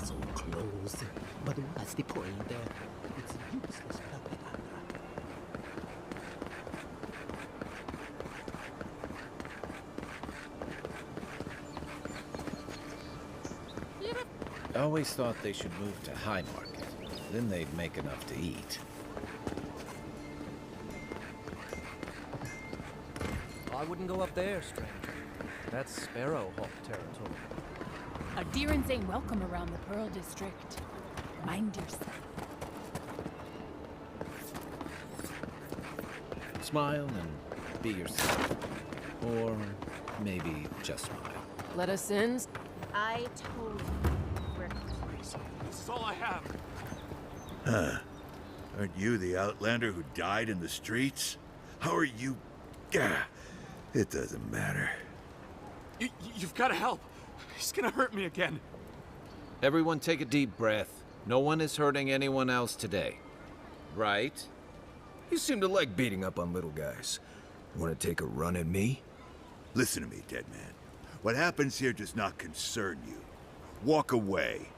So close. But what's the point? It's useless. I always thought they should move to High Market. Then they'd make enough to eat. I wouldn't go up there, stranger. That's Sparrowhawk territory. Adherents ain't welcome around the Pearl District. Mind yourself. Smile and be yourself. Or maybe just smile. Let us in. I told you we're crazy. This is all I have. Huh. Aren't you the outlander who died in the streets? How are you... Gah. It doesn't matter. You've got to help. He's gonna hurt me again. Everyone take a deep breath. No one is hurting anyone else today. Right? You seem to like beating up on little guys. Want to take a run at me? Listen to me, dead man. What happens here does not concern you. Walk away.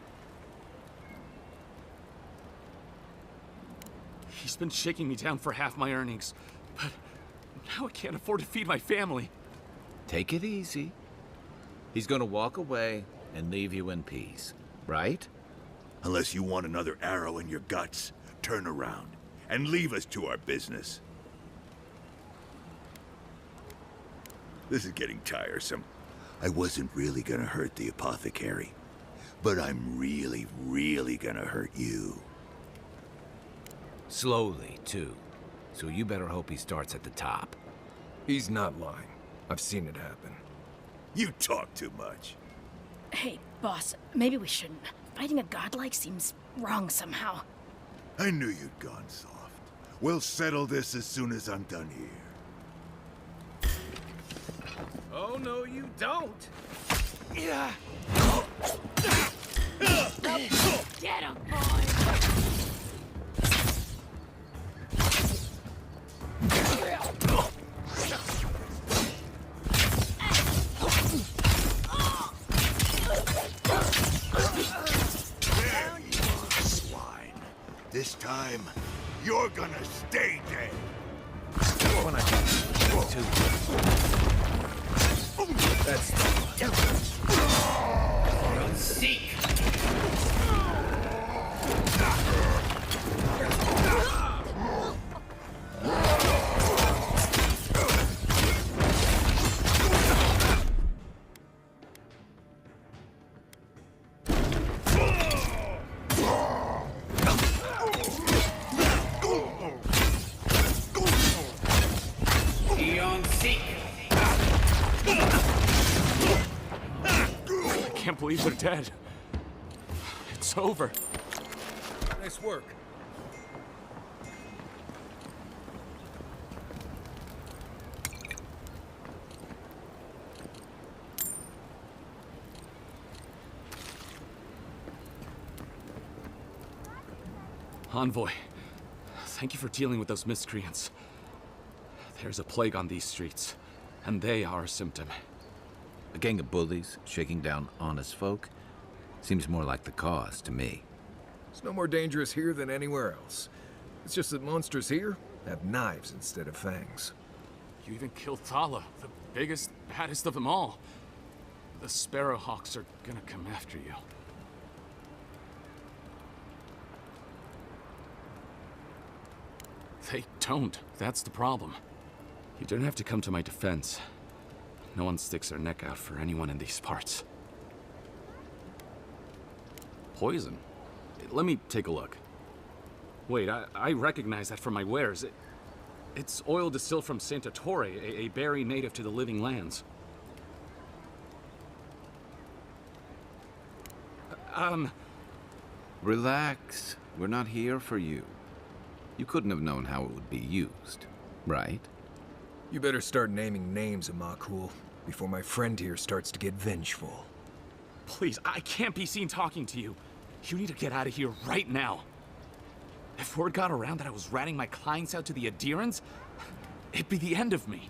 He's been shaking me down for half my earnings, but now I can't afford to feed my family. Take it easy. He's gonna walk away and leave you in peace, right? Unless you want another arrow in your guts, turn around and leave us to our business. This is getting tiresome. I wasn't really gonna hurt the apothecary, but I'm really, really gonna hurt you. Slowly, too. So you better hope he starts at the top. He's not lying. I've seen it happen. You talk too much. Hey, boss, maybe we shouldn't. Fighting a godlike seems wrong somehow. I knew you'd gone soft. We'll settle this as soon as I'm done here. Oh, no, you don't! Get him, boy! This time, you're gonna stay dead. When I can, too. That's seek. I can't believe they're dead. It's over. Nice work. Envoy, thank you for dealing with those miscreants. There's a plague on these streets, and they are a symptom. A gang of bullies shaking down honest folk seems more like the cause to me. It's no more dangerous here than anywhere else. It's just that monsters here have knives instead of fangs. You even killed Thala, the biggest, baddest of them all. The Sparrowhawks are gonna come after you. They don't. That's the problem. You don't have to come to my defense. No one sticks their neck out for anyone in these parts. Poison? Let me take a look. Wait, I recognize that from my wares. It's oil distilled from Santa Torre, a berry native to the Living Lands. Relax. We're not here for you. You couldn't have known how it would be used, right? You better start naming names, Amakul, before my friend here starts to get vengeful. Please, I can't be seen talking to you. You need to get out of here right now. If word got around that I was ratting my clients out to the adherents, it'd be the end of me.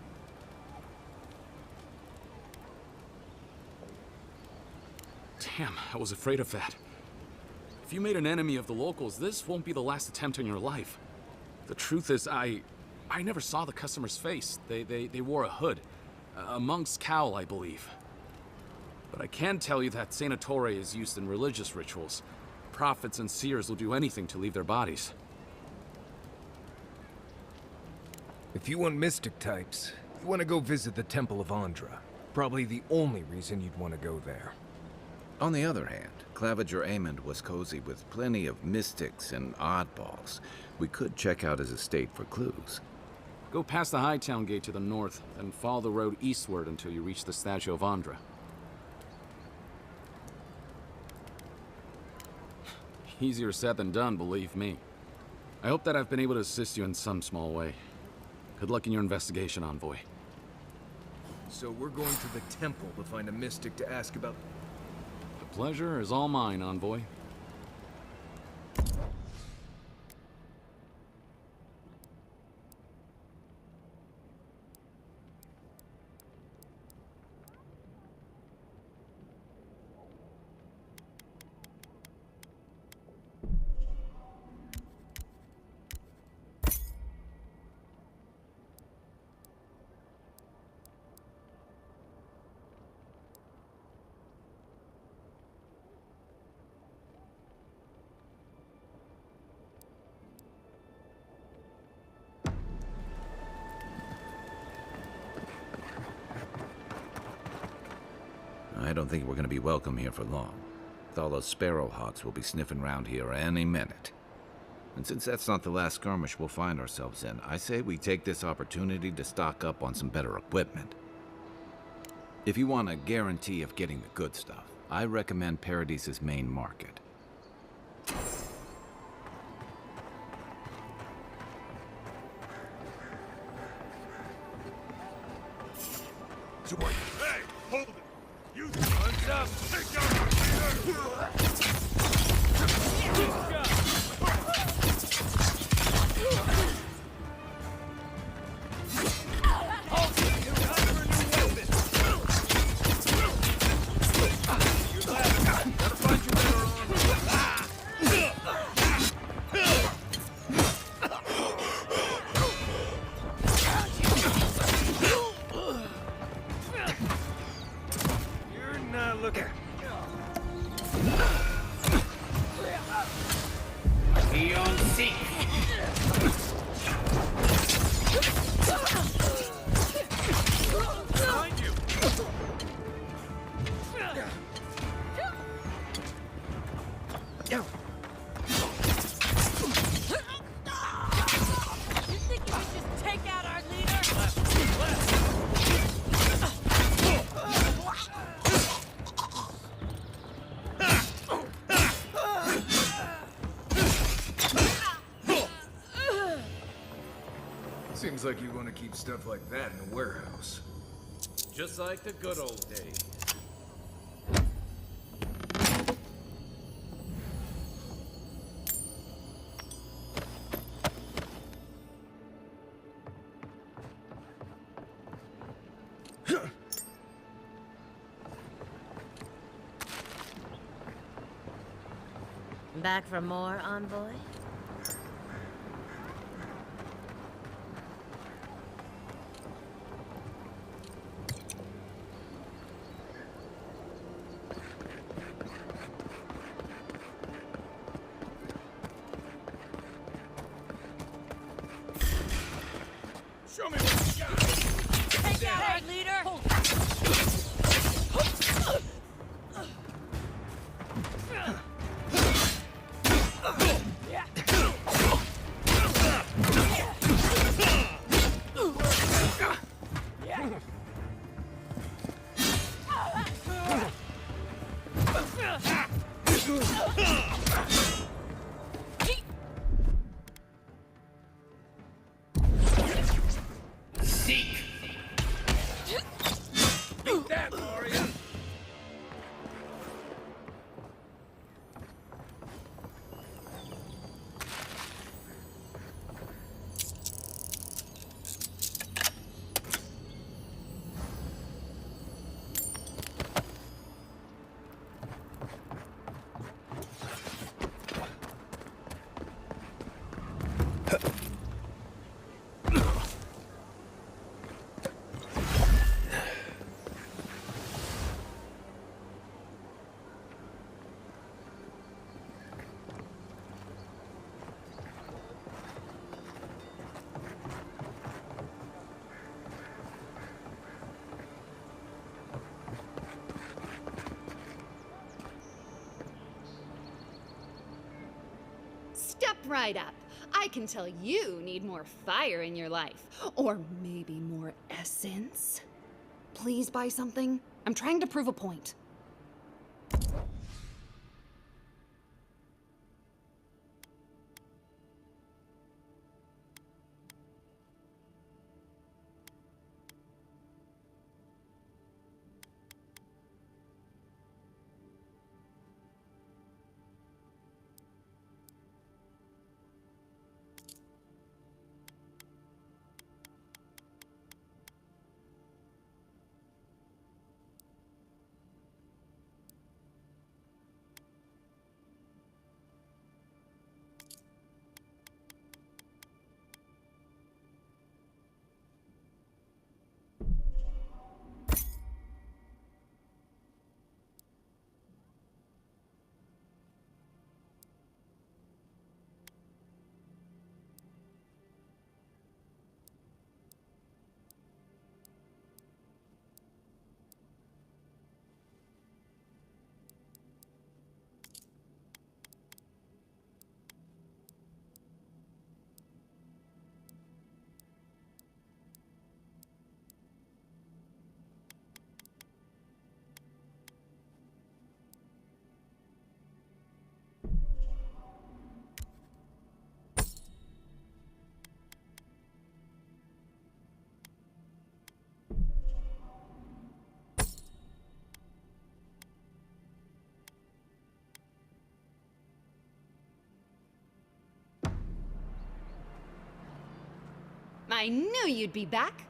Damn, I was afraid of that. If you made an enemy of the locals, this won't be the last attempt in your life. The truth is, I never saw the customer's face. They wore a hood. A monk's cowl, I believe. But I can tell you that Saint Ettore is used in religious rituals. Prophets and seers will do anything to leave their bodies. If you want mystic types, you want to go visit the Temple of Andra. Probably the only reason you'd want to go there. On the other hand, Claviger Amond was cozy with plenty of mystics and oddballs. We could check out his estate for clues. Go past the Hightown Gate to the north, then follow the road eastward until you reach the statue of Andra. Easier said than done, believe me. I hope that I've been able to assist you in some small way. Good luck in your investigation, Envoy. So we're going to the temple to find a mystic to ask about... The pleasure is all mine, Envoy. I don't think we're going to be welcome here for long. All those sparrowhawks will be sniffing around here any minute. And since that's not the last skirmish we'll find ourselves in, I say we take this opportunity to stock up on some better equipment. If you want a guarantee of getting the good stuff, I recommend Paradise's main market. Hey, hold it! You guns up! Take down the leader! Seems like you want to keep stuff like that in a warehouse. Just like the good old days. Back for more, Envoy? Show me what you got! Take out our leader! Step right up. I can tell you need more fire in your life. Or maybe more essence. Please buy something. I'm trying to prove a point. I knew you'd be back.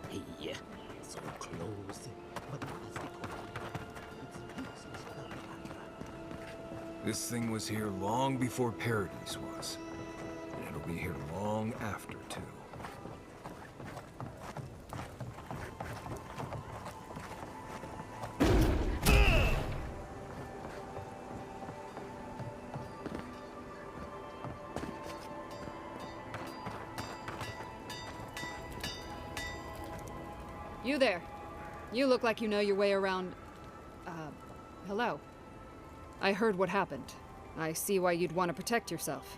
Hey, so close. But as the it's useless without the Andra. This thing was here long before Paradise was. And it'll be here long after, too. You there. You look like you know your way around... hello. I heard what happened. I see why you'd want to protect yourself.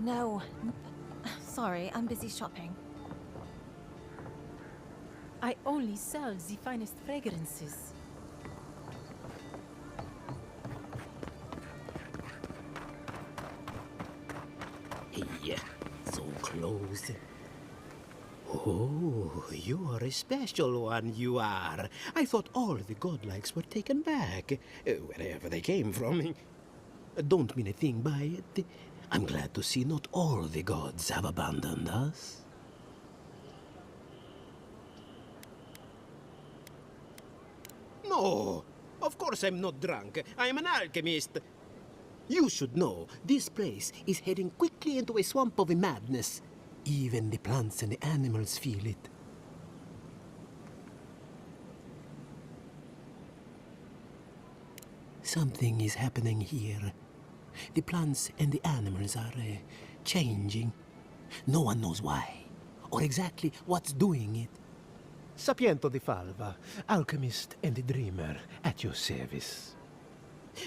No. Sorry, I'm busy shopping. I only sell the finest fragrances. Hey, so close. Oh, you are a special one, you are. I thought all the godlikes were taken back, wherever they came from. Don't mean a thing by it. I'm glad to see not all the gods have abandoned us. No, of course I'm not drunk. I'm an alchemist. You should know, this place is heading quickly into a swamp of madness. Even the plants and the animals feel it. Something is happening here. The plants and the animals are changing. No one knows why, or exactly what's doing it. Sapiento di Falva, alchemist and dreamer, at your service.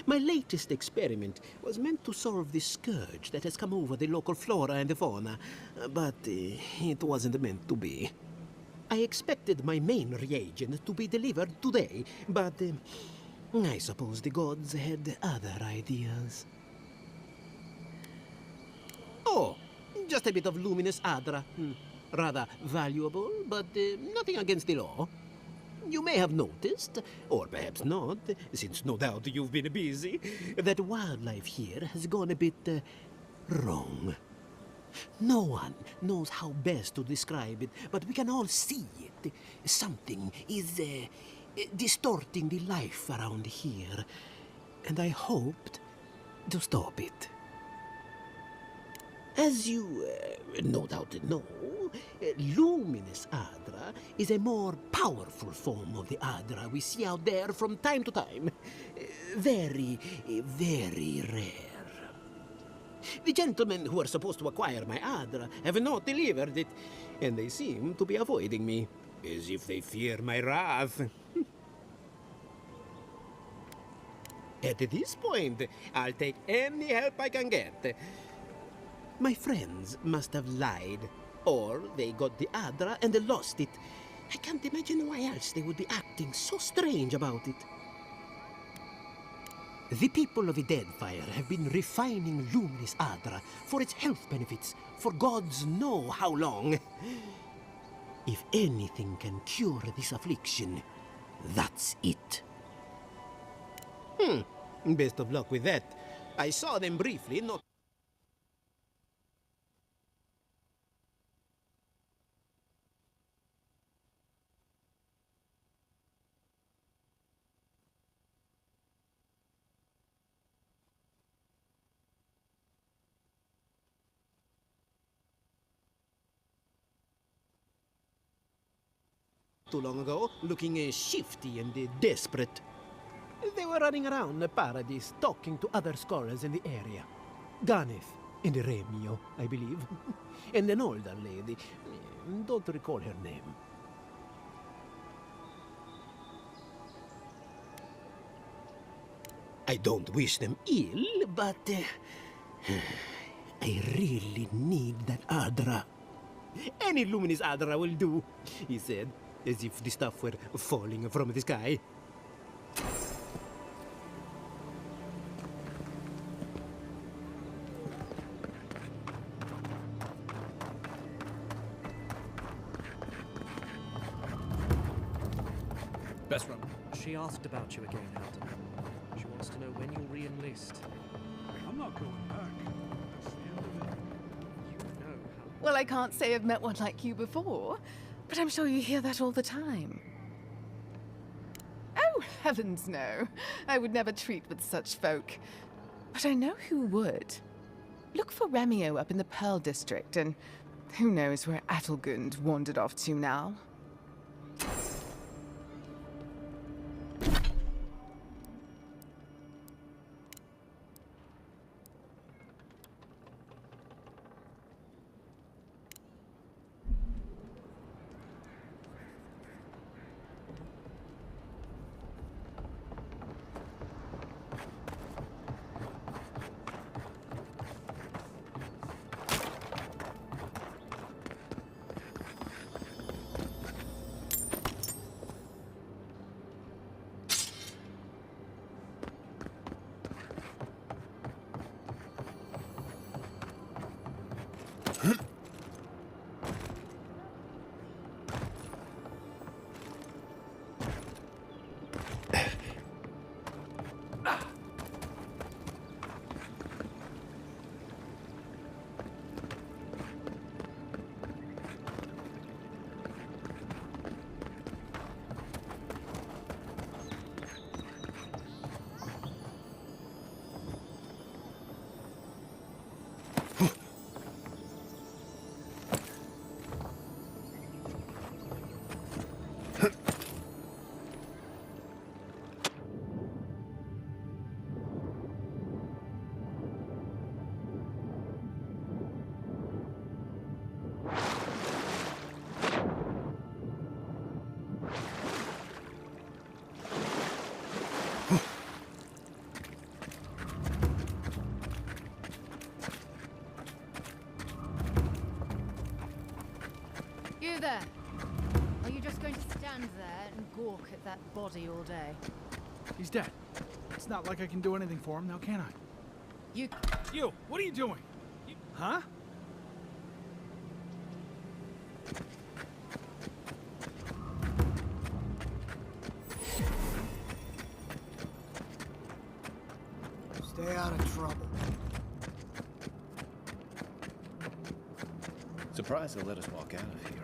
My latest experiment was meant to solve the scourge that has come over the local flora and the fauna, but it wasn't meant to be. I expected my main reagent to be delivered today, but I suppose the gods had other ideas. Oh, just a bit of luminous adra. Rather valuable, but nothing against the law. You may have noticed, or perhaps not, since no doubt you've been busy, that wildlife here has gone a bit wrong. No one knows how best to describe it, but we can all see it. Something is distorting the life around here, and I hoped to stop it. As you no doubt know, luminous Adra is a more powerful form of the Adra we see out there from time to time. Very, very rare. The gentlemen who are supposed to acquire my Adra have not delivered it, and they seem to be avoiding me, as if they fear my wrath. At this point, I'll take any help I can get. My friends must have lied, or they got the Adra and they lost it. I can't imagine why else they would be acting so strange about it. The people of the Deadfire have been refining luminous Adra for its health benefits for gods know how long. If anything can cure this affliction, that's it. Best of luck with that. I saw them briefly, not too long ago, looking shifty and desperate. They were running around the paradise, talking to other scholars in the area. Ganeth and Remio, I believe. And an older lady. Don't recall her name. I don't wish them ill, but I really need that Adra. Any luminous Adra will do, he said, as if the stuff were falling from the sky. Best run. She asked about you again, Alden. She wants to know when you'll re-enlist. I'm not going back. That's the end of it. You know how... Well, I can't say I've met one like you before, but I'm sure you hear that all the time. Oh, heavens no. I would never treat with such folk. But I know who would. Look for Remio up in the Pearl District, and who knows where Adelgund wandered off to now. you just going to stand there and gawk at that body all day? He's dead. It's not like I can do anything for him now, can I? You... You! What are you doing? Huh? Stay out of trouble. Surprised they let us walk out of here.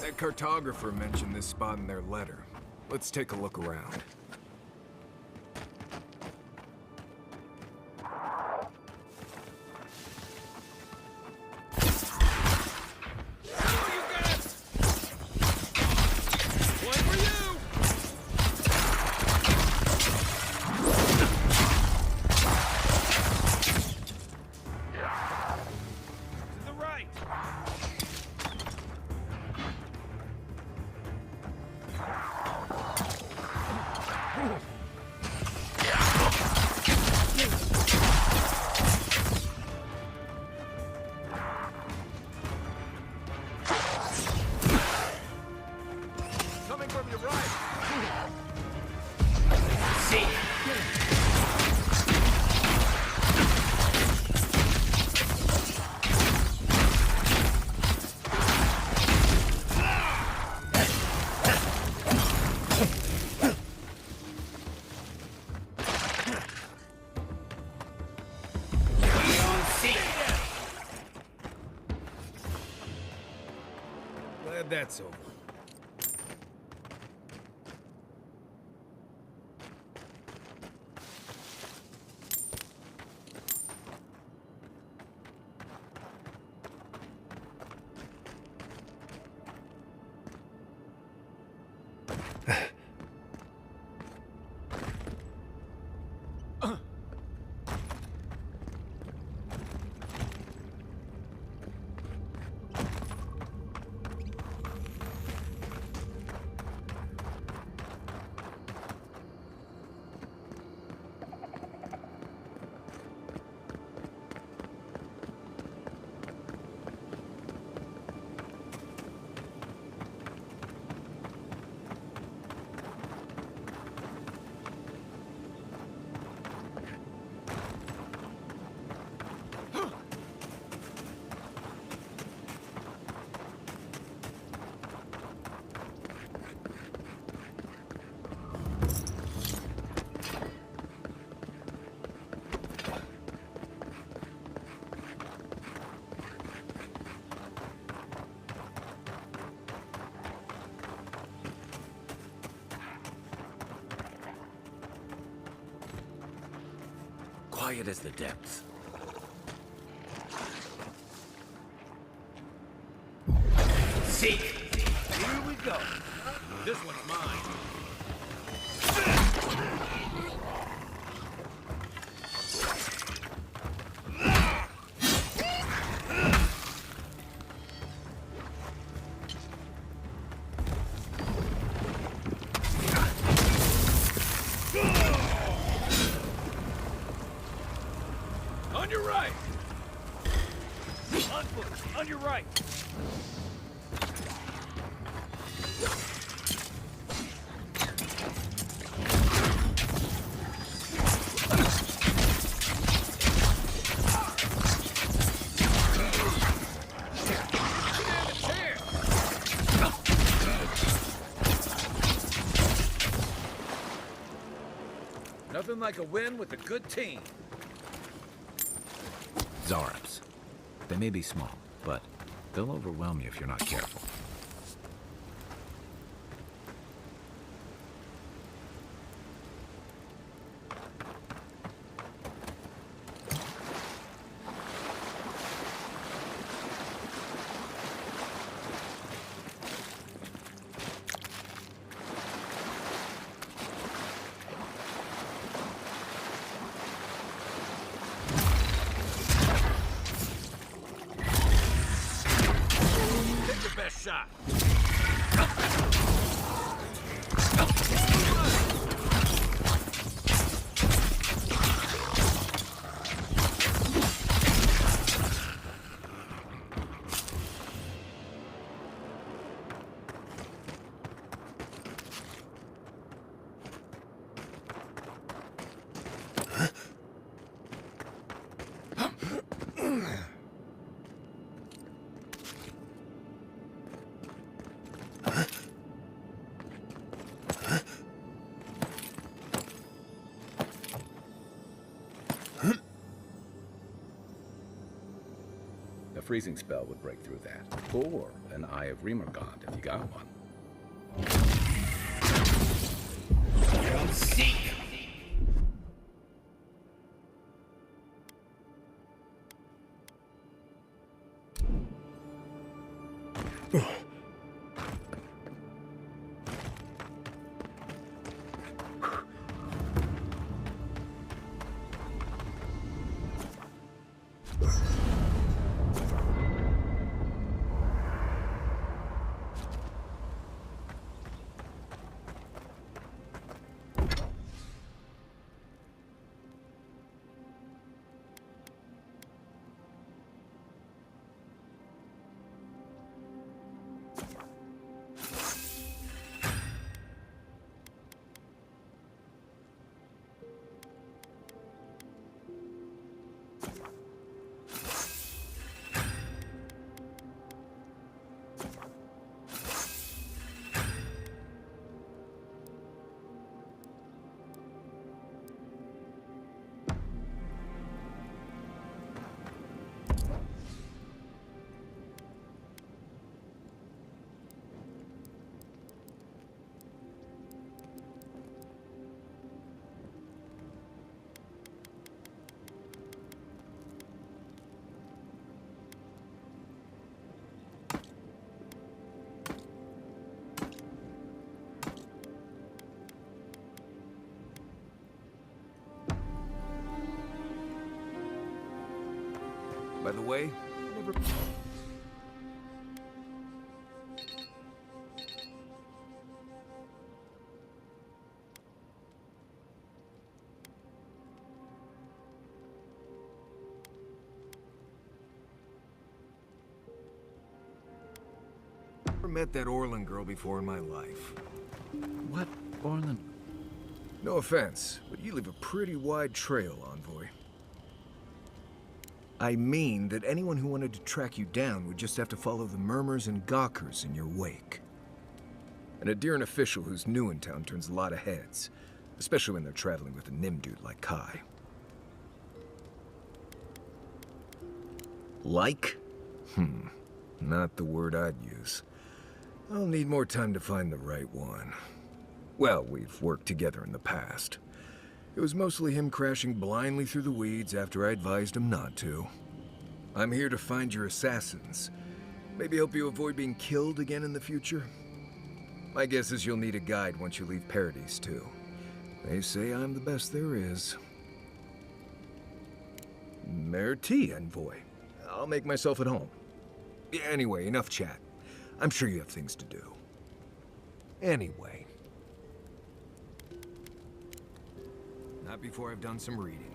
That cartographer mentioned this spot in their letter. Let's take a look around. Glad that's over. Quiet as the depths. Seek! Here we go. This one's mine. On your right! On foot! On your right! like a win with a good team. Zareps. They may be small, but they'll overwhelm you if you're not careful. Best shot. A freezing spell would break through that. Or an Eye of Remergond if you got one. Seek! By the way, never... Never met that Orlan girl before in my life. What, Orlan? No offense, but you leave a pretty wide trail, Envoy. I mean that anyone who wanted to track you down would just have to follow the murmurs and gawkers in your wake. And a Deeren official who's new in town turns a lot of heads, especially when they're traveling with a Nim dude like Kai. Like? Not the word I'd use. I'll need more time to find the right one. Well, we've worked together in the past. It was mostly him crashing blindly through the weeds after I advised him not to. I'm here to find your assassins. Maybe help you avoid being killed again in the future. My guess is you'll need a guide once you leave Paradise, too. They say I'm the best there is. Merci, Envoy. I'll make myself at home. Anyway, enough chat. I'm sure you have things to do. Anyway. Not before I've done some reading.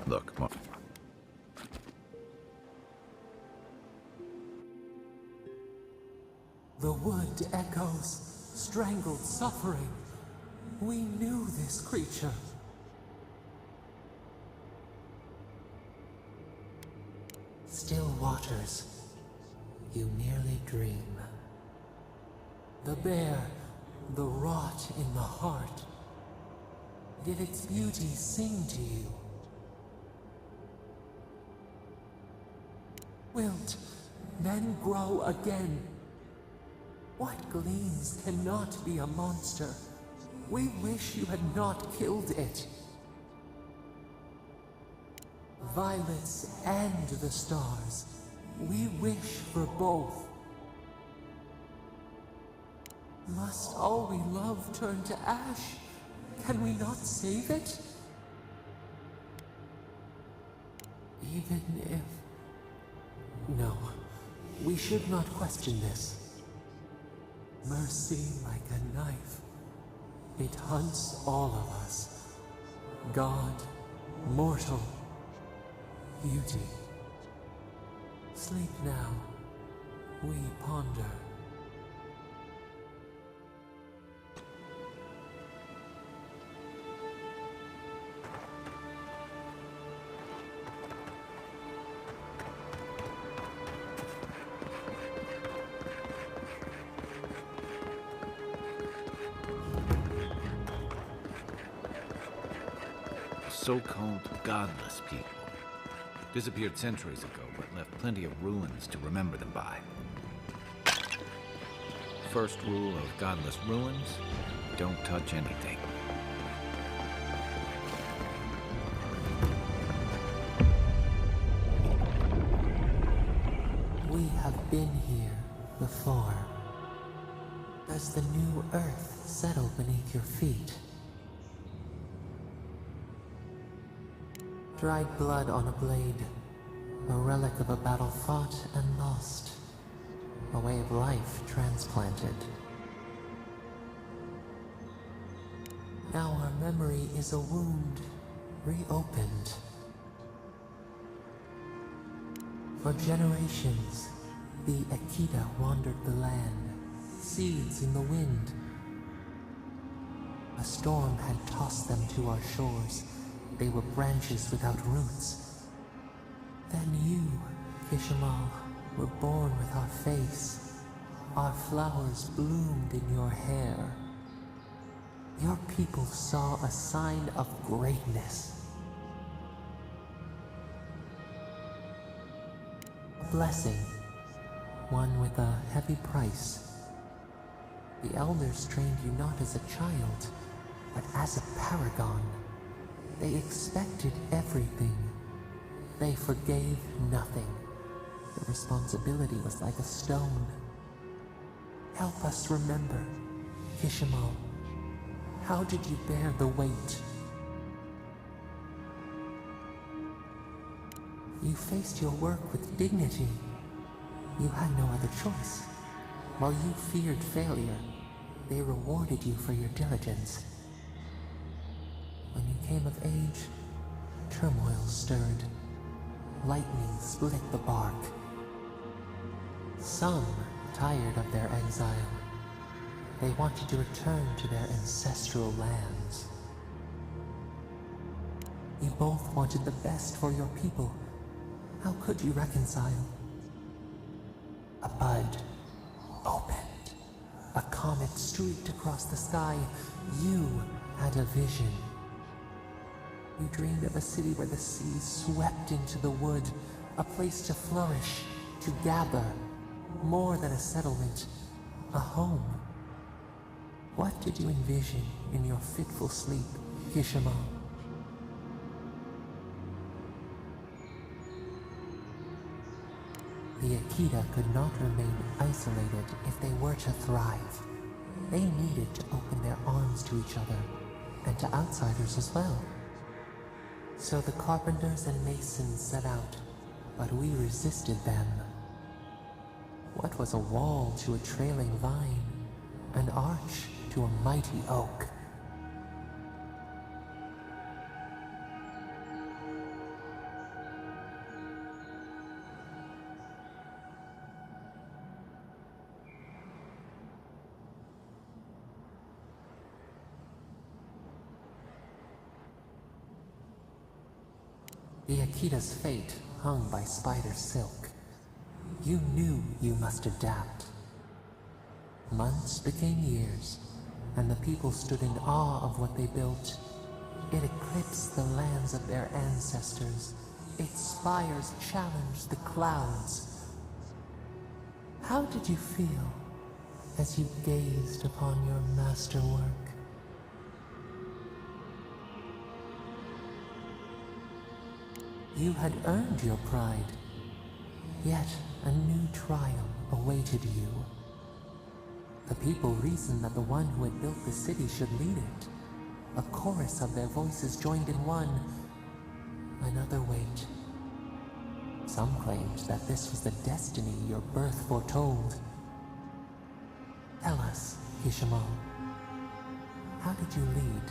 Look, The wood echoes strangled suffering. We knew this creature. Still waters, you merely dream. The bear, the rot in the heart. Did its beauty sing to you? Wilt, then grow again. What gleams cannot be a monster? We wish you had not killed it. Violets and the stars. We wish for both. Must all we love turn to ash? Can we not save it? Even if... No, we should not question this. Mercy like a knife. It hunts all of us. God, mortal, beauty. Sleep now. We ponder. So-called godless people. Disappeared centuries ago, but left plenty of ruins to remember them by. First rule of godless ruins, don't touch anything. We have been here before. Does the new earth settle beneath your feet? Dried blood on a blade, a relic of a battle fought and lost, a way of life transplanted. Now our memory is a wound reopened. For generations, the Akita wandered the land, seeds in the wind. A storm had tossed them to our shores. They were branches without roots. Then you, Kishimal, were born with our face. Our flowers bloomed in your hair. Your people saw a sign of greatness. A blessing, one with a heavy price. The elders trained you not as a child, but as a paragon. They expected everything. They forgave nothing. The responsibility was like a stone. Help us remember, Kishimal. How did you bear the weight? You faced your work with dignity. You had no other choice. While you feared failure, they rewarded you for your diligence. When you came of age, turmoil stirred. Lightning split the bark. Some tired of their exile. They wanted to return to their ancestral lands. You both wanted the best for your people. How could you reconcile? A bud opened. A comet streaked across the sky. You had a vision. You dreamed of a city where the sea swept into the wood, a place to flourish, to gather, more than a settlement, a home. What did you envision in your fitful sleep, Kishimal? The Akita could not remain isolated if they were to thrive. They needed to open their arms to each other, and to outsiders as well. So the carpenters and masons set out, but we resisted them. What was a wall to a trailing vine? An arch to a mighty oak? The Akita's fate hung by spider silk. You knew you must adapt. Months became years, and the people stood in awe of what they built. It eclipsed the lands of their ancestors. Its spires challenged the clouds. How did you feel as you gazed upon your masterwork? You had earned your pride, yet a new trial awaited you. The people reasoned that the one who had built the city should lead it. A chorus of their voices joined in one. Another wait. Some claimed that this was the destiny your birth foretold. Tell us, Kishimo, how did you lead?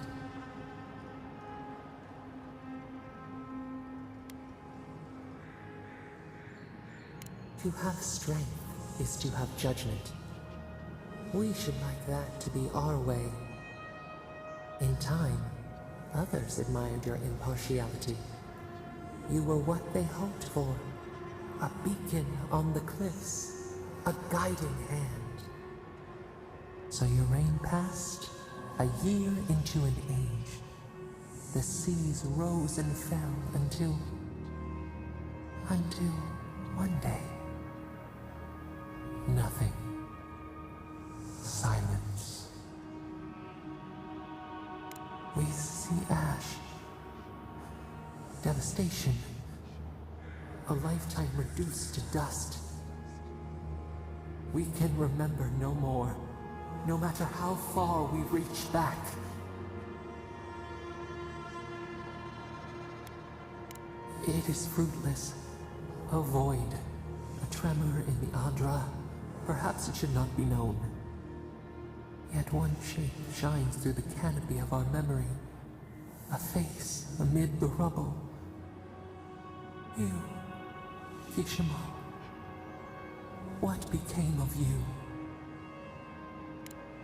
To have strength is to have judgment. We should like that to be our way. In time, others admired your impartiality. You were what they hoped for. A beacon on the cliffs. A guiding hand. So your reign passed, a year into an age. The seas rose and fell until one day. Nothing. Silence. We see ash. Devastation. A lifetime reduced to dust. We can remember no more, no matter how far we reach back. It is fruitless. A void. A tremor in the Adra. Perhaps it should not be known. Yet one shape shines through the canopy of our memory. A face amid the rubble. You, Kishimo. What became of you?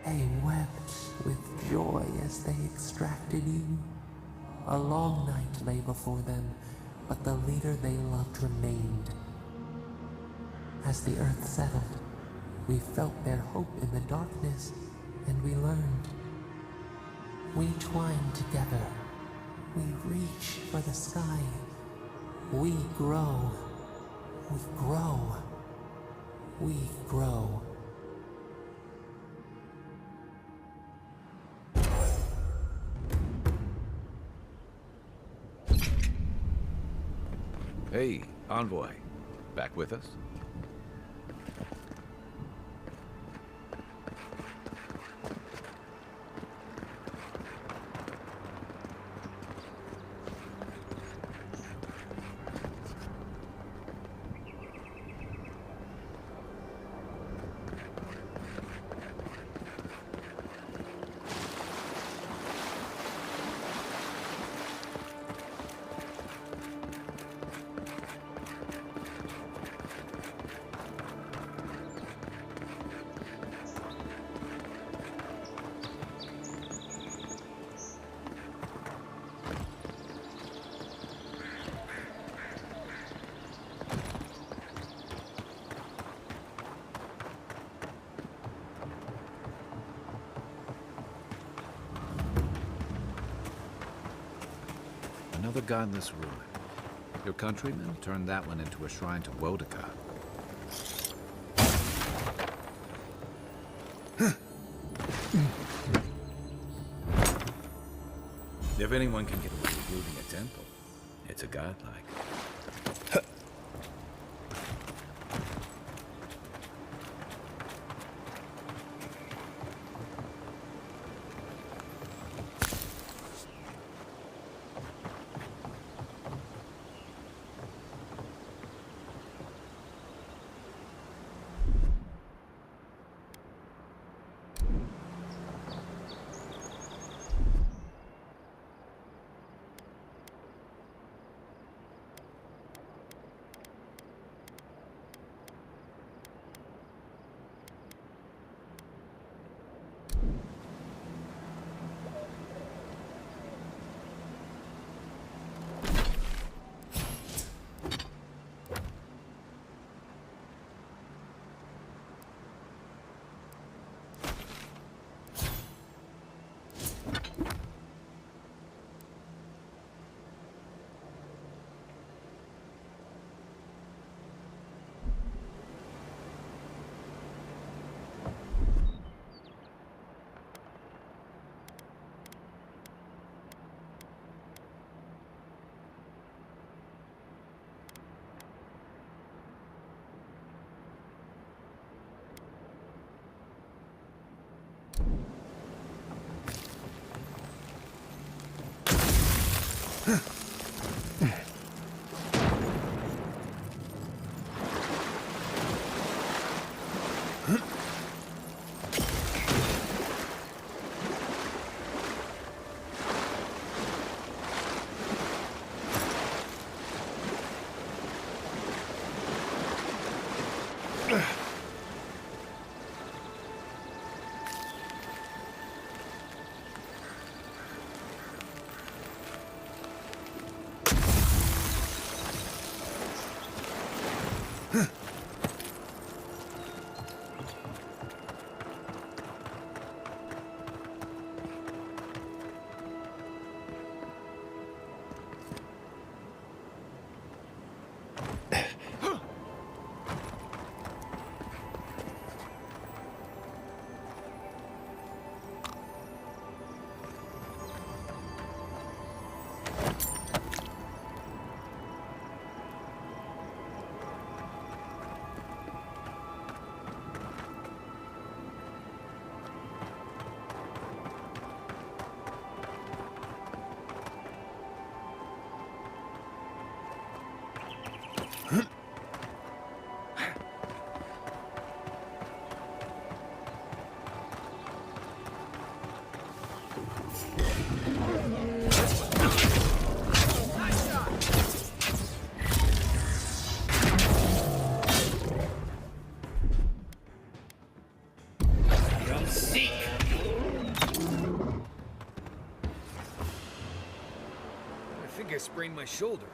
They wept with joy as they extracted you. A long night lay before them, but the leader they loved remained. As the earth settled, we felt their hope in the darkness, and we learned. We twine together. We reach for the sky. We grow. We grow. We grow. Hey, Envoy. Back with us? Another godless ruin. Your countrymen turned that one into a shrine to Wodaka. If anyone can get away with looting a temple, it's a godlike. I think I sprained my shoulder.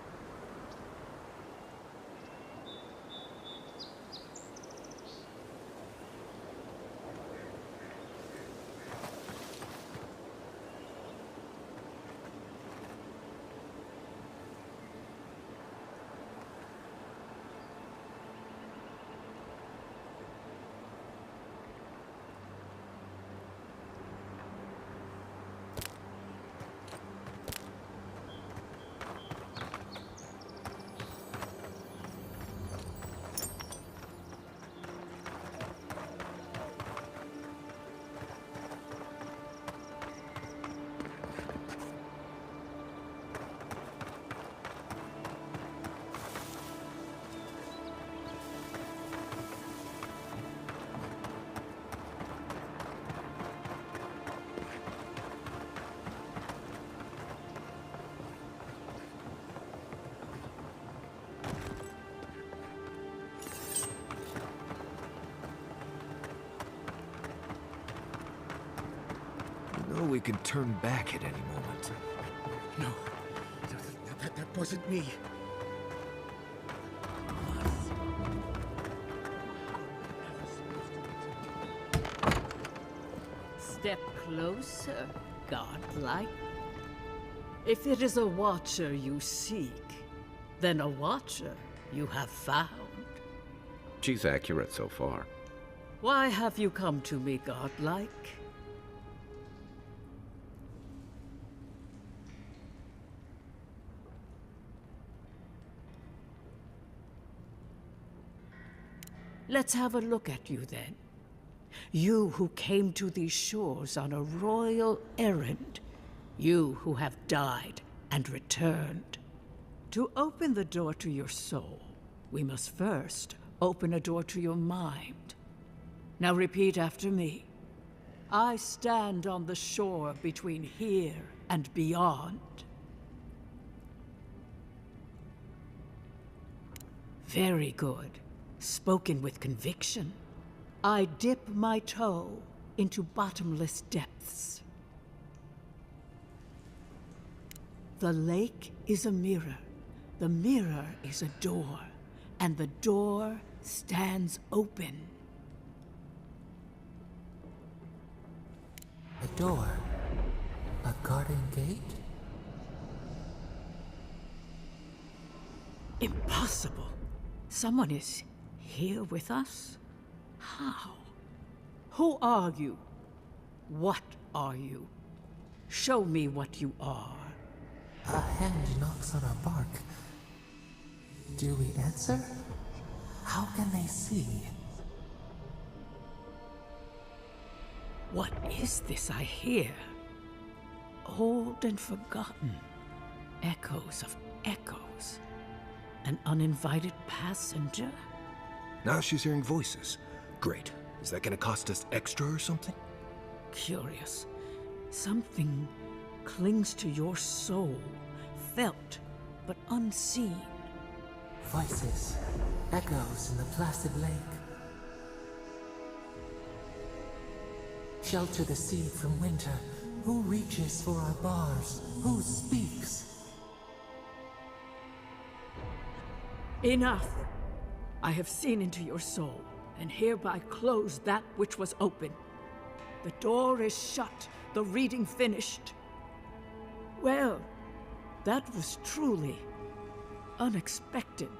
We can turn back at any moment. No, that wasn't me. Step closer, godlike. If it is a watcher you seek, then a watcher you have found. She's accurate so far. Why have you come to me, godlike? Let's have a look at you then. You who came to these shores on a royal errand. You who have died and returned. To open the door to your soul, we must first open a door to your mind. Now repeat after me. I stand on the shore between here and beyond. Very good. Spoken with conviction. I dip my toe into bottomless depths. The lake is a mirror. The mirror is a door. And the door stands open. A door? A garden gate? Impossible. Someone is here with us? How? Who are you? What are you? Show me what you are. A hand knocks on our bark. Do we answer? How can they see? What is this I hear? Old and forgotten. Echoes of echoes. An uninvited passenger? Now she's hearing voices. Great. Is that gonna cost us extra or something? Curious. Something clings to your soul, felt but unseen. Voices, echoes in the placid lake. Shelter the seed from winter. Who reaches for our bars? Who speaks? Enough! I have seen into your soul, and hereby close that which was open. The door is shut, the reading finished. Well, that was truly unexpected.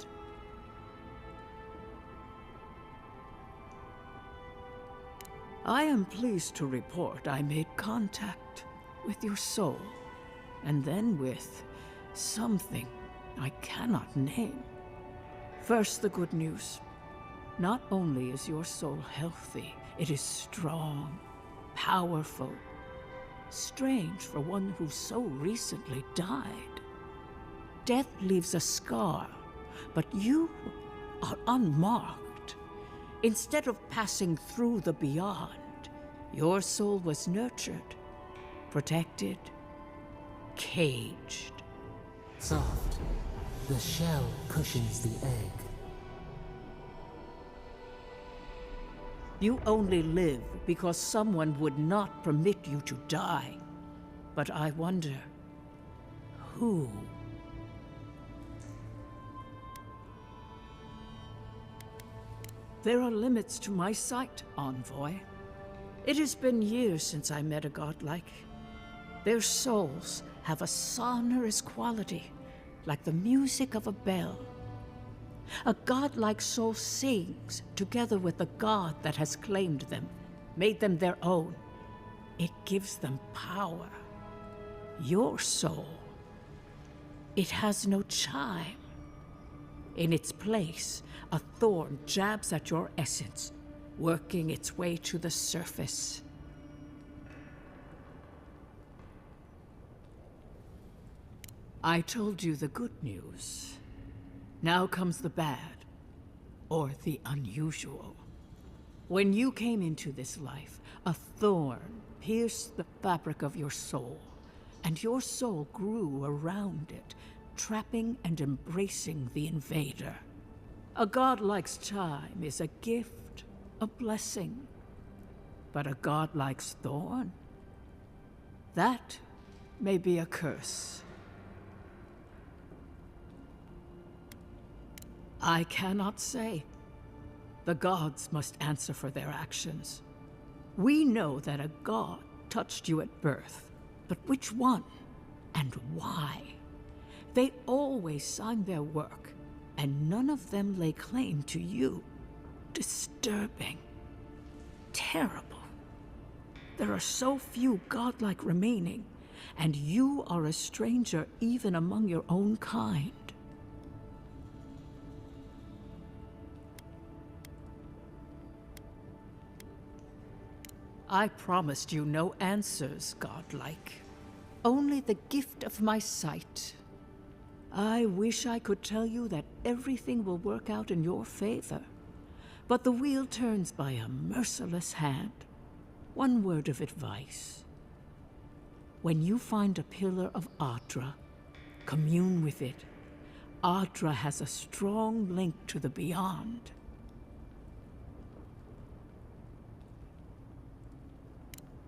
I am pleased to report I made contact with your soul, and then with something I cannot name. First, the good news. Not only is your soul healthy, it is strong, powerful. Strange for one who so recently died. Death leaves a scar, but you are unmarked. Instead of passing through the beyond, your soul was nurtured, protected, caged. Soft. The shell cushions the egg. You only live because someone would not permit you to die. But I wonder, who? There are limits to my sight, Envoy. It has been years since I met a godlike. Their souls have a sonorous quality, like the music of a bell. A godlike soul sings together with the god that has claimed them, made them their own. It gives them power. Your soul, it has no chime. In its place, a thorn jabs at your essence, working its way to the surface. I told you the good news. Now comes the bad, or the unusual. When you came into this life, a thorn pierced the fabric of your soul, and your soul grew around it, trapping and embracing the invader. A godlike's chime is a gift, a blessing. But a godlike's thorn? That may be a curse. I cannot say. The gods must answer for their actions. We know that a god touched you at birth, but which one and why? They always signed their work, and none of them lay claim to you. Disturbing. Terrible. There are so few godlike remaining, and you are a stranger even among your own kind. I promised you no answers, godlike. Only the gift of my sight. I wish I could tell you that everything will work out in your favor. But the wheel turns by a merciless hand. One word of advice. When you find a pillar of Adra, commune with it. Adra has a strong link to the beyond.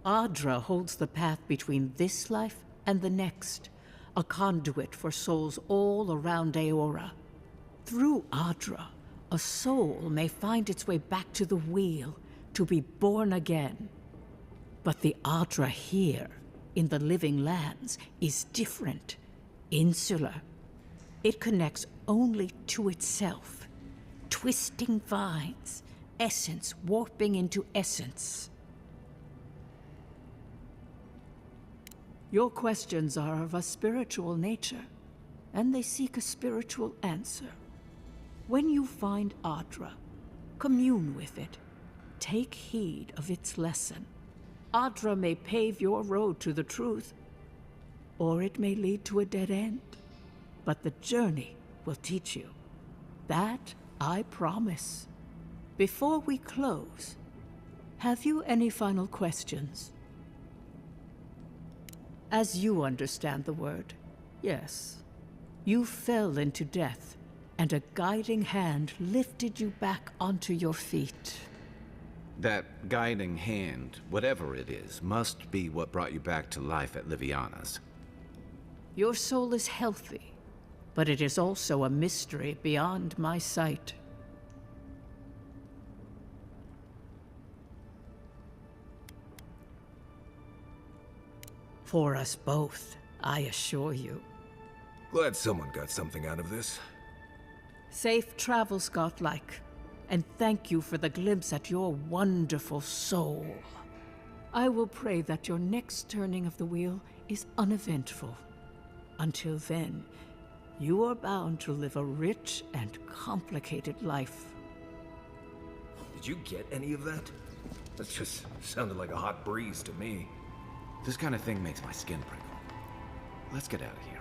Adra holds the path between this life and the next, a conduit for souls all around Aora. Through Adra, a soul may find its way back to the wheel, to be born again. But the Adra here, in the living lands, is different, insular. It connects only to itself, twisting vines, essence warping into essence. Your questions are of a spiritual nature, and they seek a spiritual answer. When you find Adra, commune with it. Take heed of its lesson. Adra may pave your road to the truth, or it may lead to a dead end. but the journey will teach you. That I promise. Before we close, have you any final questions? As you understand the word, yes. You fell into death, and a guiding hand lifted you back onto your feet. That guiding hand, whatever it is, must be what brought you back to life at Liviana's. Your soul is healthy, but it is also a mystery beyond my sight. For us both, I assure you. Glad someone got something out of this. Safe travels, Godlike, and thank you for the glimpse at your wonderful soul. I will pray that your next turning of the wheel is uneventful. Until then, you are bound to live a rich and complicated life. Did you get any of that? That just sounded like a hot breeze to me. This kind of thing makes my skin prickle. Let's get out of here.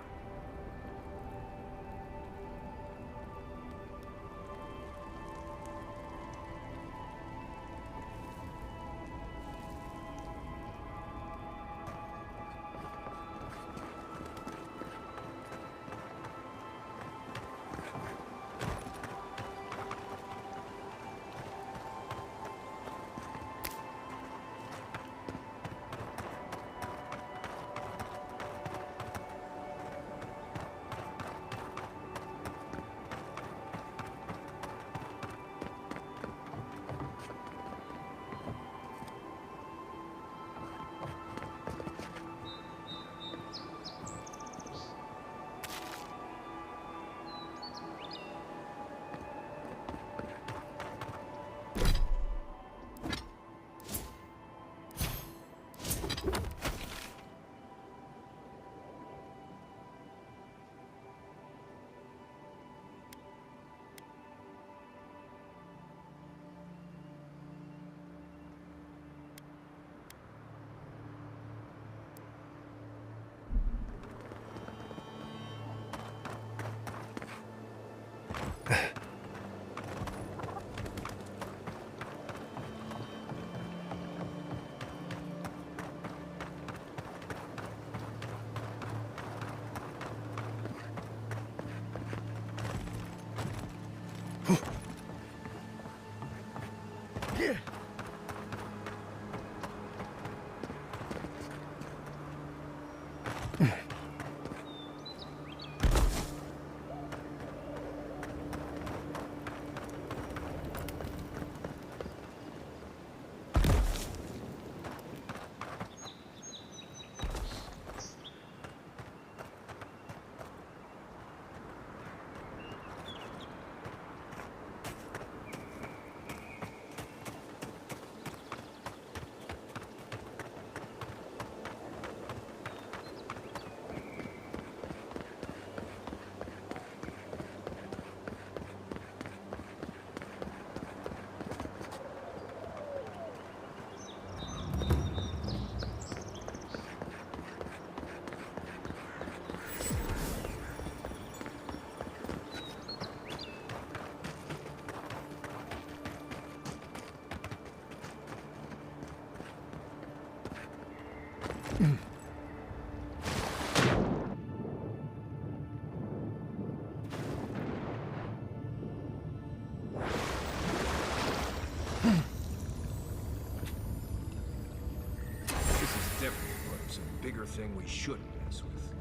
Bigger thing we shouldn't mess with.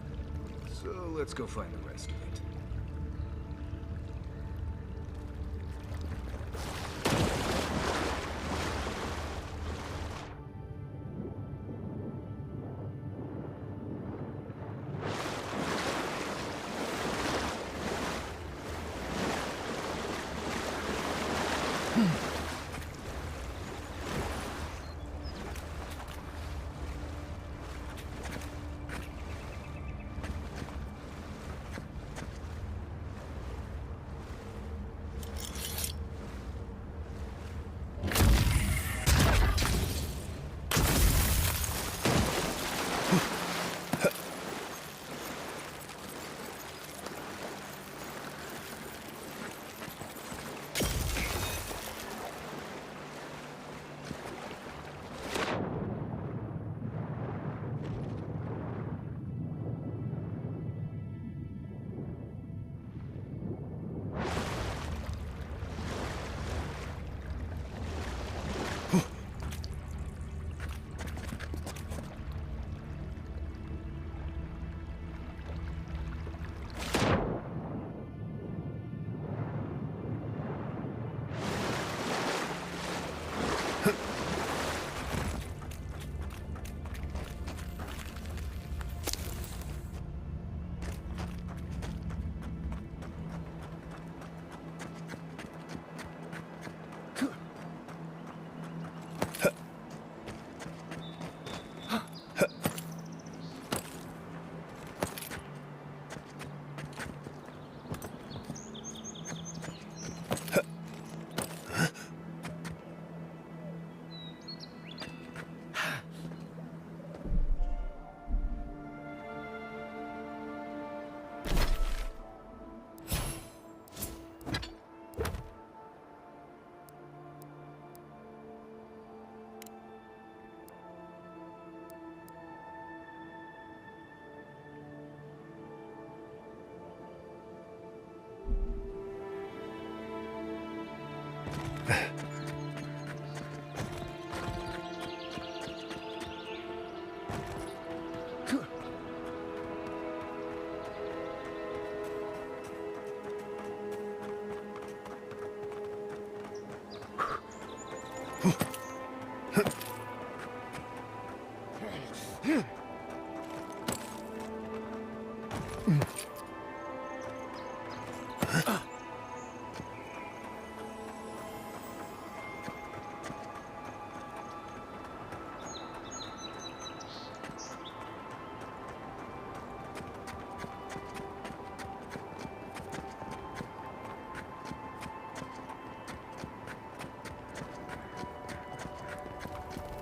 So let's go find the rest of it.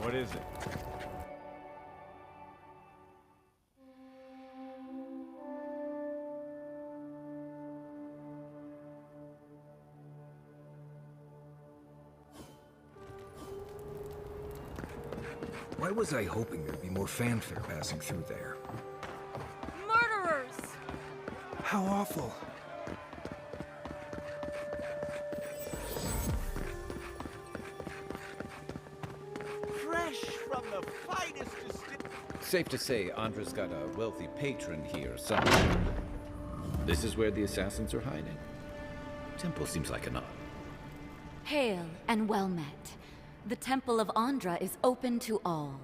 What is it? Why was I hoping there'd be more fanfare passing through there? Murderers! How awful. Fresh from the finest Safe to say, Andra's got a wealthy patron here somewhere. This is where the assassins are hiding. Temple seems like an odd. Hail and well met. The Temple of Andra is open to all.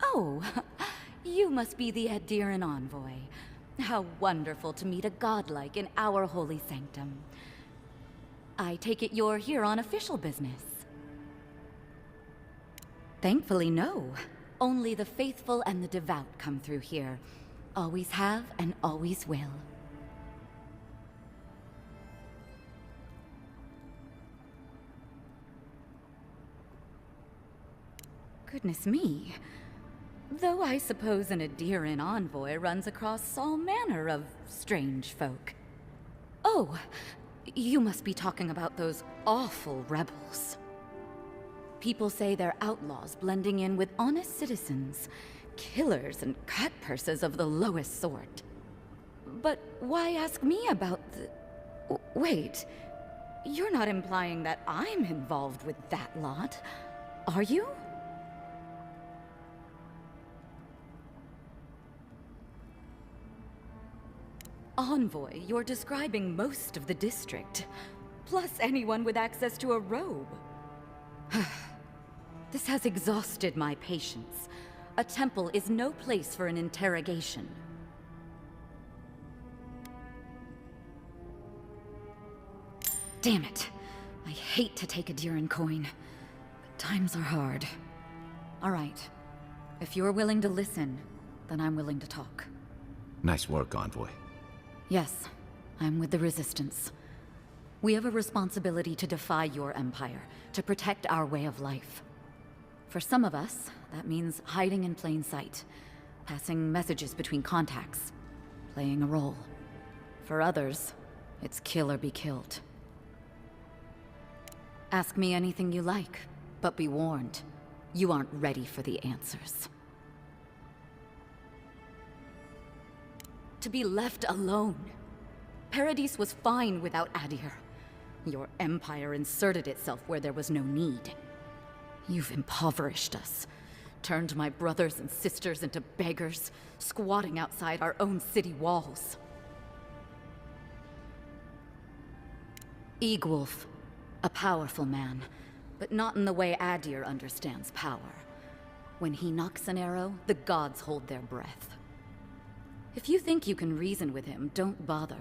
Oh, you must be the Adiran envoy. How wonderful to meet a godlike in our holy sanctum. I take it you're here on official business. Thankfully, no. Only the faithful and the devout come through here. Always have and always will. Goodness me. Though I suppose an Adiran envoy runs across all manner of strange folk. Oh, you must be talking about those awful rebels. People say they're outlaws blending in with honest citizens, killers and cut-purses of the lowest sort. But why ask me about the... Wait, you're not implying that I'm involved with that lot, are you? Envoy, you're describing most of the district, plus anyone with access to a robe. This has exhausted my patience. A temple is no place for an interrogation. Damn it. I hate to take a Adiran coin, but times are hard. All right. If you're willing to listen, then I'm willing to talk. Nice work, Envoy. Yes, I'm with the Resistance. We have a responsibility to defy your empire, to protect our way of life. For some of us, that means hiding in plain sight, passing messages between contacts, playing a role. For others, it's kill or be killed. Ask me anything you like, but be warned, you aren't ready for the answers. To be left alone. Paradis was fine without Adir. Your empire inserted itself where there was no need. You've impoverished us, turned my brothers and sisters into beggars, squatting outside our own city walls. Egwulf, a powerful man, but not in the way Adir understands power. When he knocks an arrow, the gods hold their breath. If you think you can reason with him, don't bother.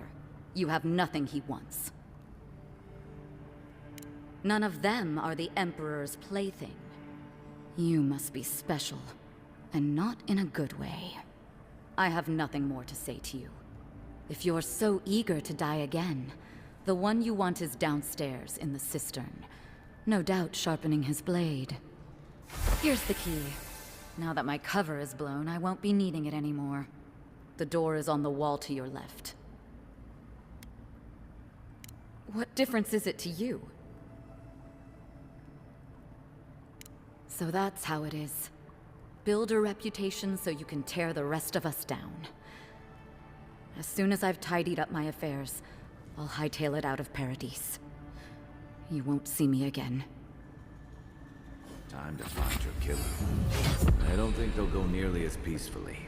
You have nothing he wants. None of them are the Emperor's plaything. You must be special, and not in a good way. I have nothing more to say to you. If you're so eager to die again, the one you want is downstairs in the cistern. No doubt sharpening his blade. Here's the key. Now that my cover is blown, I won't be needing it anymore. The door is on the wall to your left. What difference is it to you? So that's how it is. Build a reputation so you can tear the rest of us down. As soon as I've tidied up my affairs, I'll hightail it out of Paradis. You won't see me again. Time to find your killer. I don't think they'll go nearly as peacefully.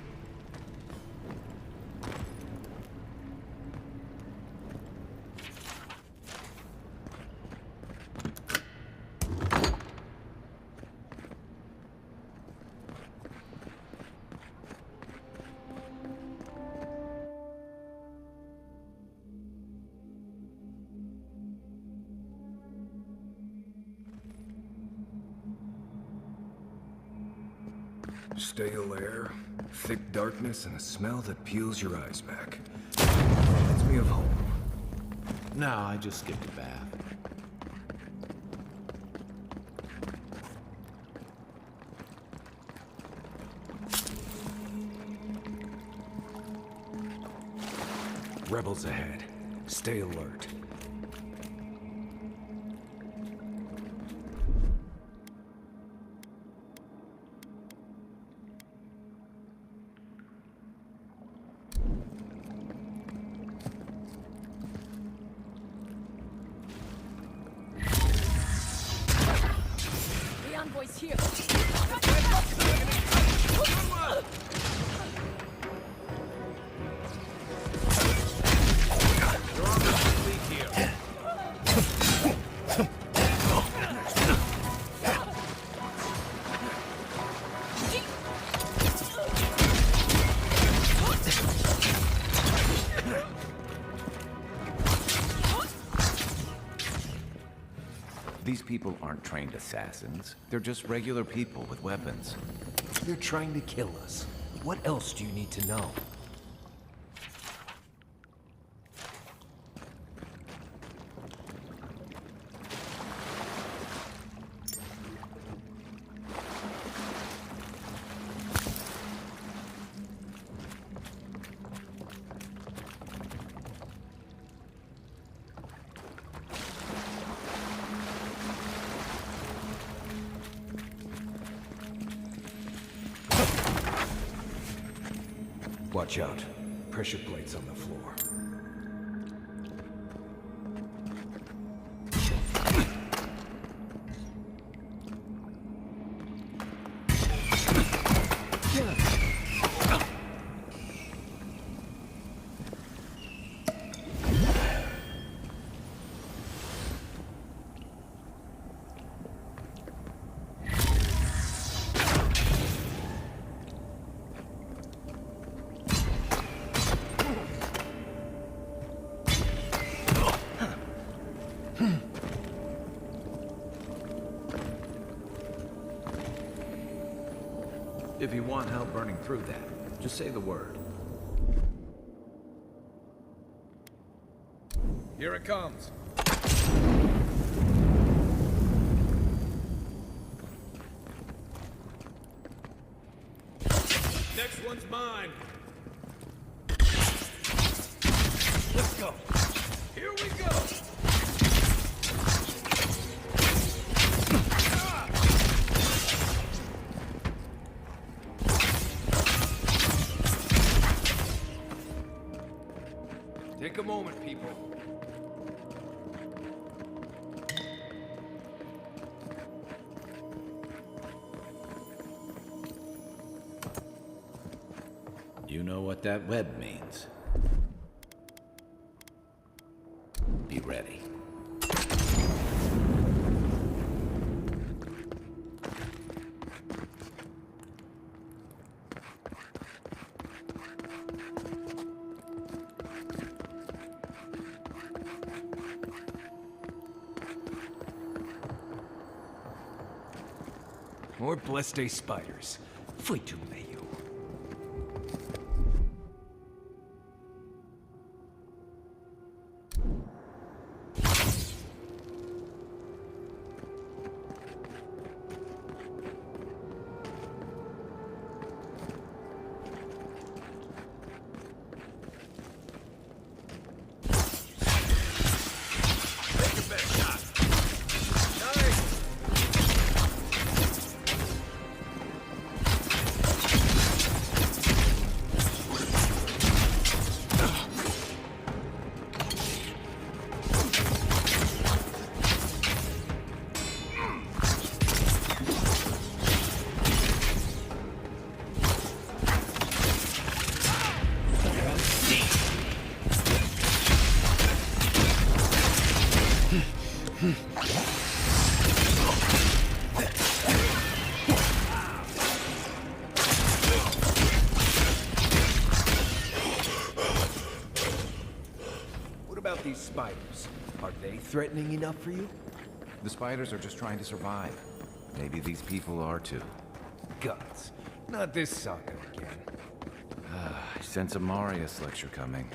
Stale air, thick darkness, and a smell that peels your eyes back. Reminds me of home. No, I just skipped a bath. Rebels ahead. Stay alert. The envoy's here. These people aren't trained assassins. They're just regular people with weapons. They're trying to kill us. What else do you need to know? Watch out. Pressure plates on the floor. If you want help burning through that, just say the word. Here it comes. Next one's mine. Let's go. Here we go. Take a moment, people. You know what that web means. Be ready. More blessed spiders. Fui tu meio. What about these spiders? Are they threatening enough for you? The spiders are just trying to survive. Maybe these people are too. Guts. Not this saga again. I sense a Marius lecture coming.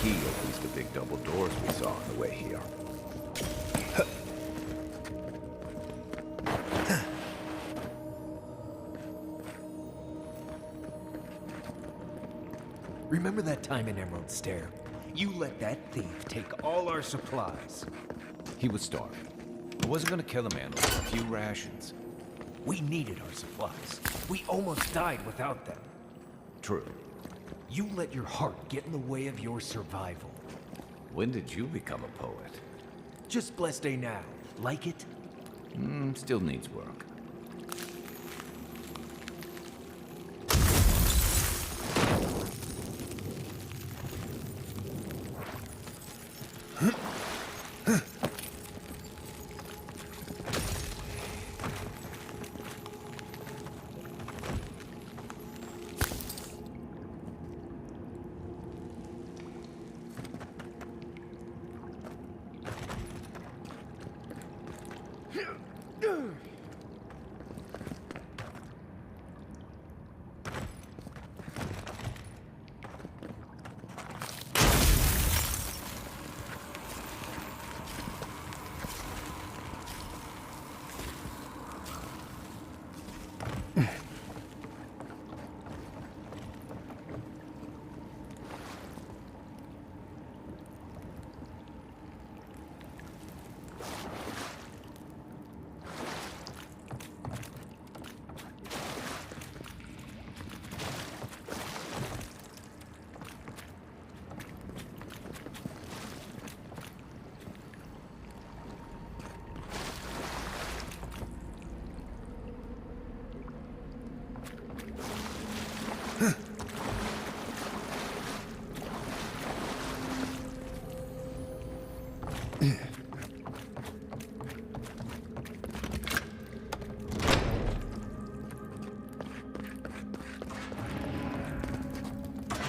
Key opens the big double doors we saw on the way here. Remember that time in Emerald Stair? You let that thief take all our supplies. He was starving. I wasn't gonna kill a man over a few rations. We needed our supplies. We almost died without them. True. You let your heart get in the way of your survival. When did you become a poet? Just blessed day now. Like it? Still needs work.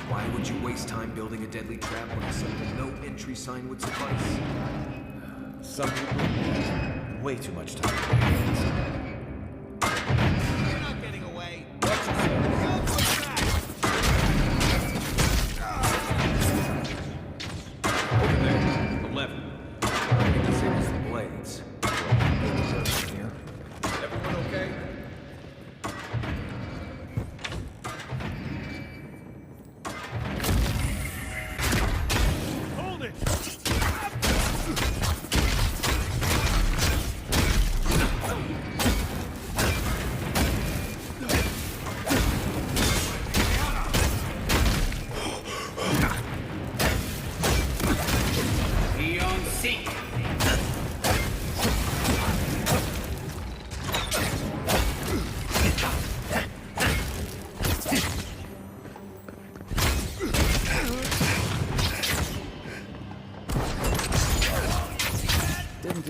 Why would you waste time building a deadly trap when a simple no entry sign would suffice? Some people way too much time. You're not getting away. Over there, the left. It disables the blades. Here. Everyone okay? Hold it!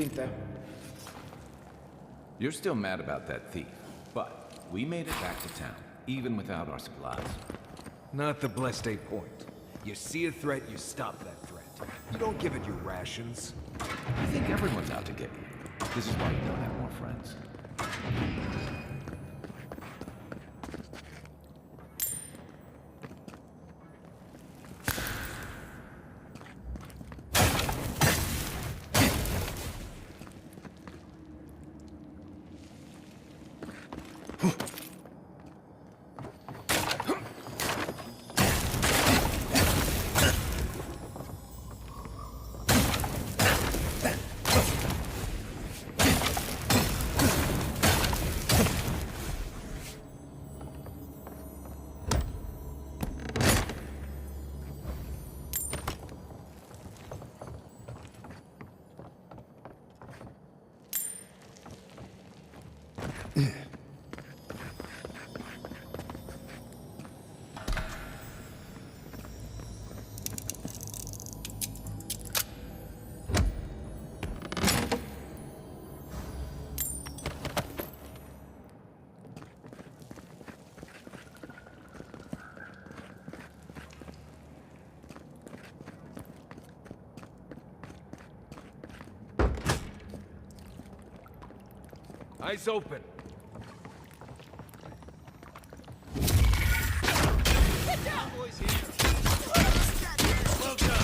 think that... You're still mad about that thief, but we made it back to town, even without our supplies. Not the blessed day point. You see a threat, you stop that threat. You don't give it your rations. I think everyone's out to get you. This is why you don't have more friends. Eyes open. Get down! Boys here. Well done.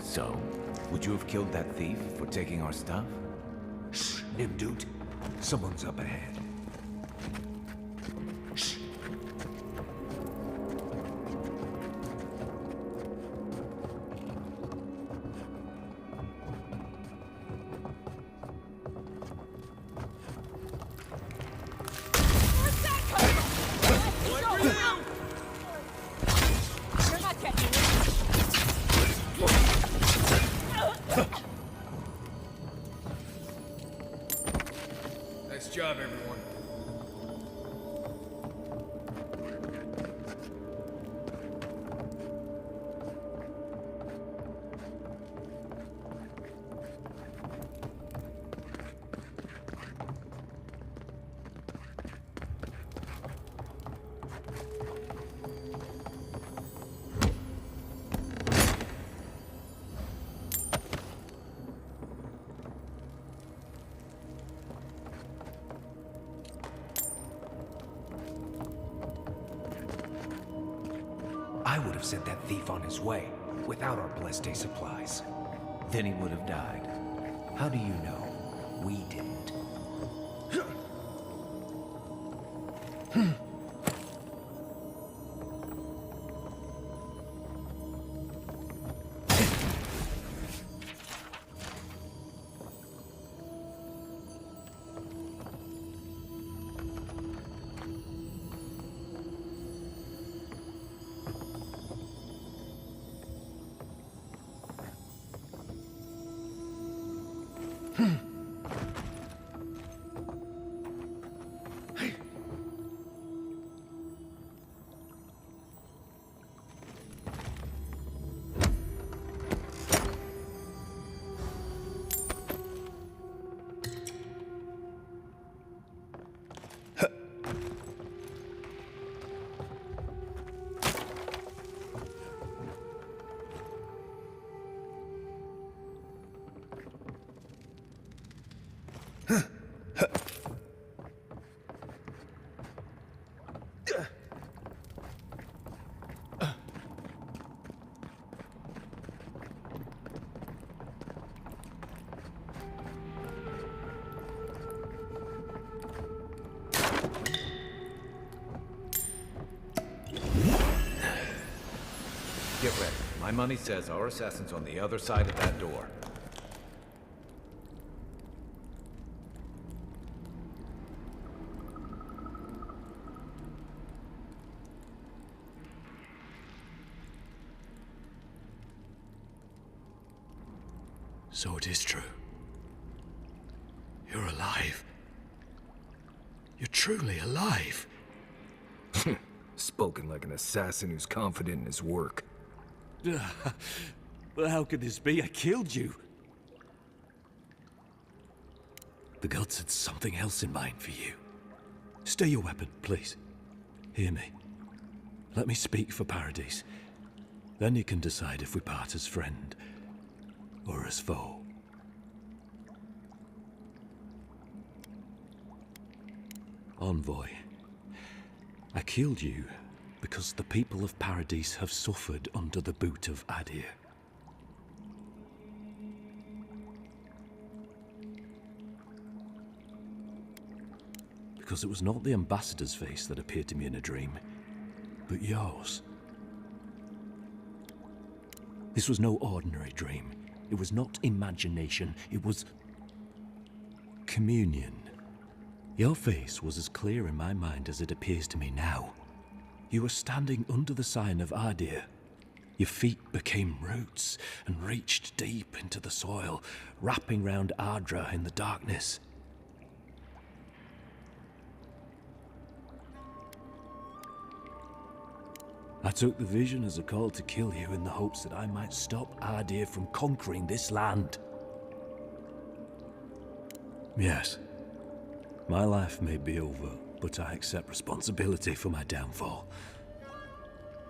So, would you have killed that thief for taking our stuff? Shh, Nimdude. Someone's up ahead. Shh. Nice job, everyone. I would have sent that thief on his way, without our blessed day supplies. Then he would have died. How do you know? We didn't. My money says our assassin's on the other side of that door. So it is true. You're alive. You're truly alive. Spoken like an assassin who's confident in his work. Well, how could this be? I killed you. The gods had something else in mind for you. Stay your weapon, please. Hear me. Let me speak for Paradise. Then you can decide if we part as friend or as foe. Envoy, I killed you because the people of Paradise have suffered under the boot of Adir. Because it was not the ambassador's face that appeared to me in a dream, but yours. This was no ordinary dream. It was not imagination. It was communion. Your face was as clear in my mind as it appears to me now. You were standing under the sign of Adir. Your feet became roots and reached deep into the soil, wrapping round Ardra in the darkness. I took the vision as a call to kill you in the hopes that I might stop Adir from conquering this land. Yes, my life may be over, but I accept responsibility for my downfall.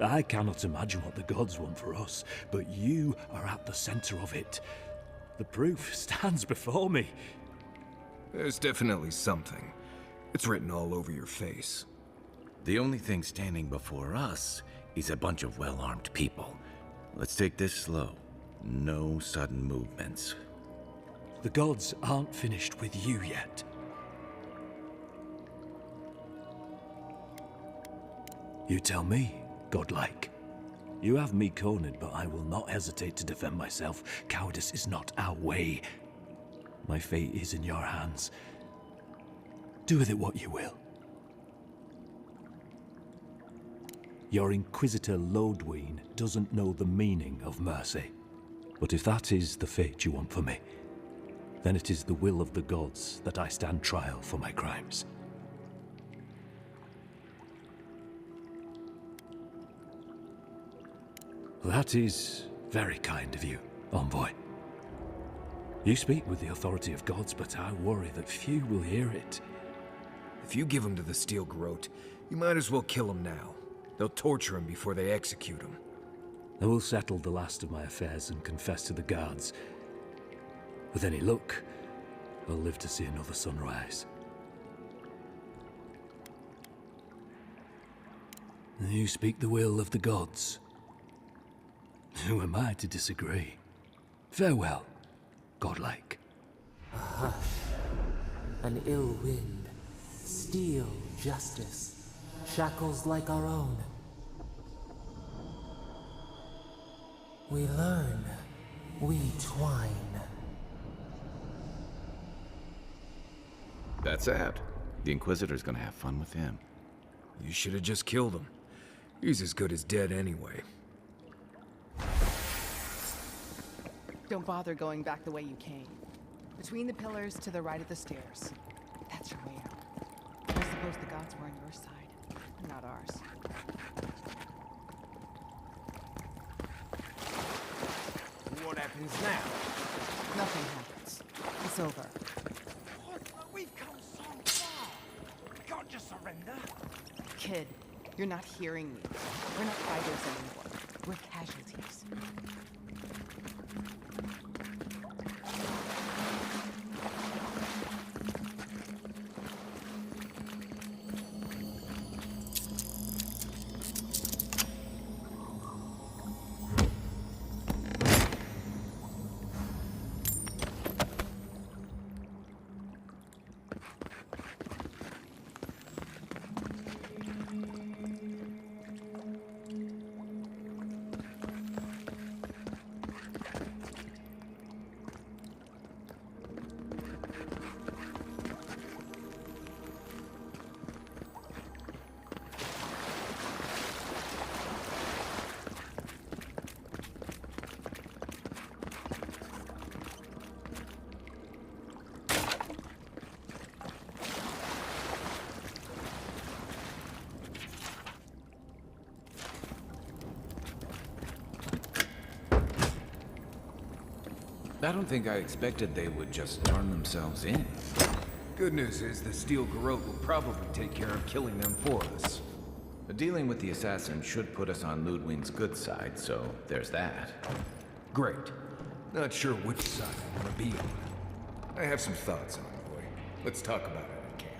I cannot imagine what the gods want for us, but you are at the center of it. The proof stands before me. There's definitely something. It's written all over your face. The only thing standing before us is a bunch of well-armed people. Let's take this slow. No sudden movements. The gods aren't finished with you yet. You tell me, godlike. You have me cornered, but I will not hesitate to defend myself. Cowardice is not our way. My fate is in your hands. Do with it what you will. Your Inquisitor Lodween doesn't know the meaning of mercy. But if that is the fate you want for me, then it is the will of the gods that I stand trial for my crimes. That is very kind of you, Envoy. You speak with the authority of gods, but I worry that few will hear it. If you give him to the Steel Garrote, you might as well kill him now. They'll torture him before they execute him. I will settle the last of my affairs and confess to the guards. With any luck, I'll live to see another sunrise. You speak the will of the gods. Who am I to disagree? Farewell, godlike. A hush, an ill wind, steel justice, shackles like our own. We learn, we twine. That's sad. The Inquisitor's gonna have fun with him. You should have just killed him. He's as good as dead anyway. Don't bother going back the way you came. Between the pillars to the right of the stairs. That's your way out. I suppose the gods were on your side, not ours. What happens now? Nothing happens. It's over. What? We've come so far. We can't just surrender. Kid, you're not hearing me. We're not fighters anymore. We're casualties. I don't think I expected they would just turn themselves in. Good news is the Steel Garrote will probably take care of killing them for us. Dealing with the assassin should put us on Ludwig's good side, so there's that. Great. Not sure which side I want to be on. I have some thoughts, Envoy. Let's talk about it in camp.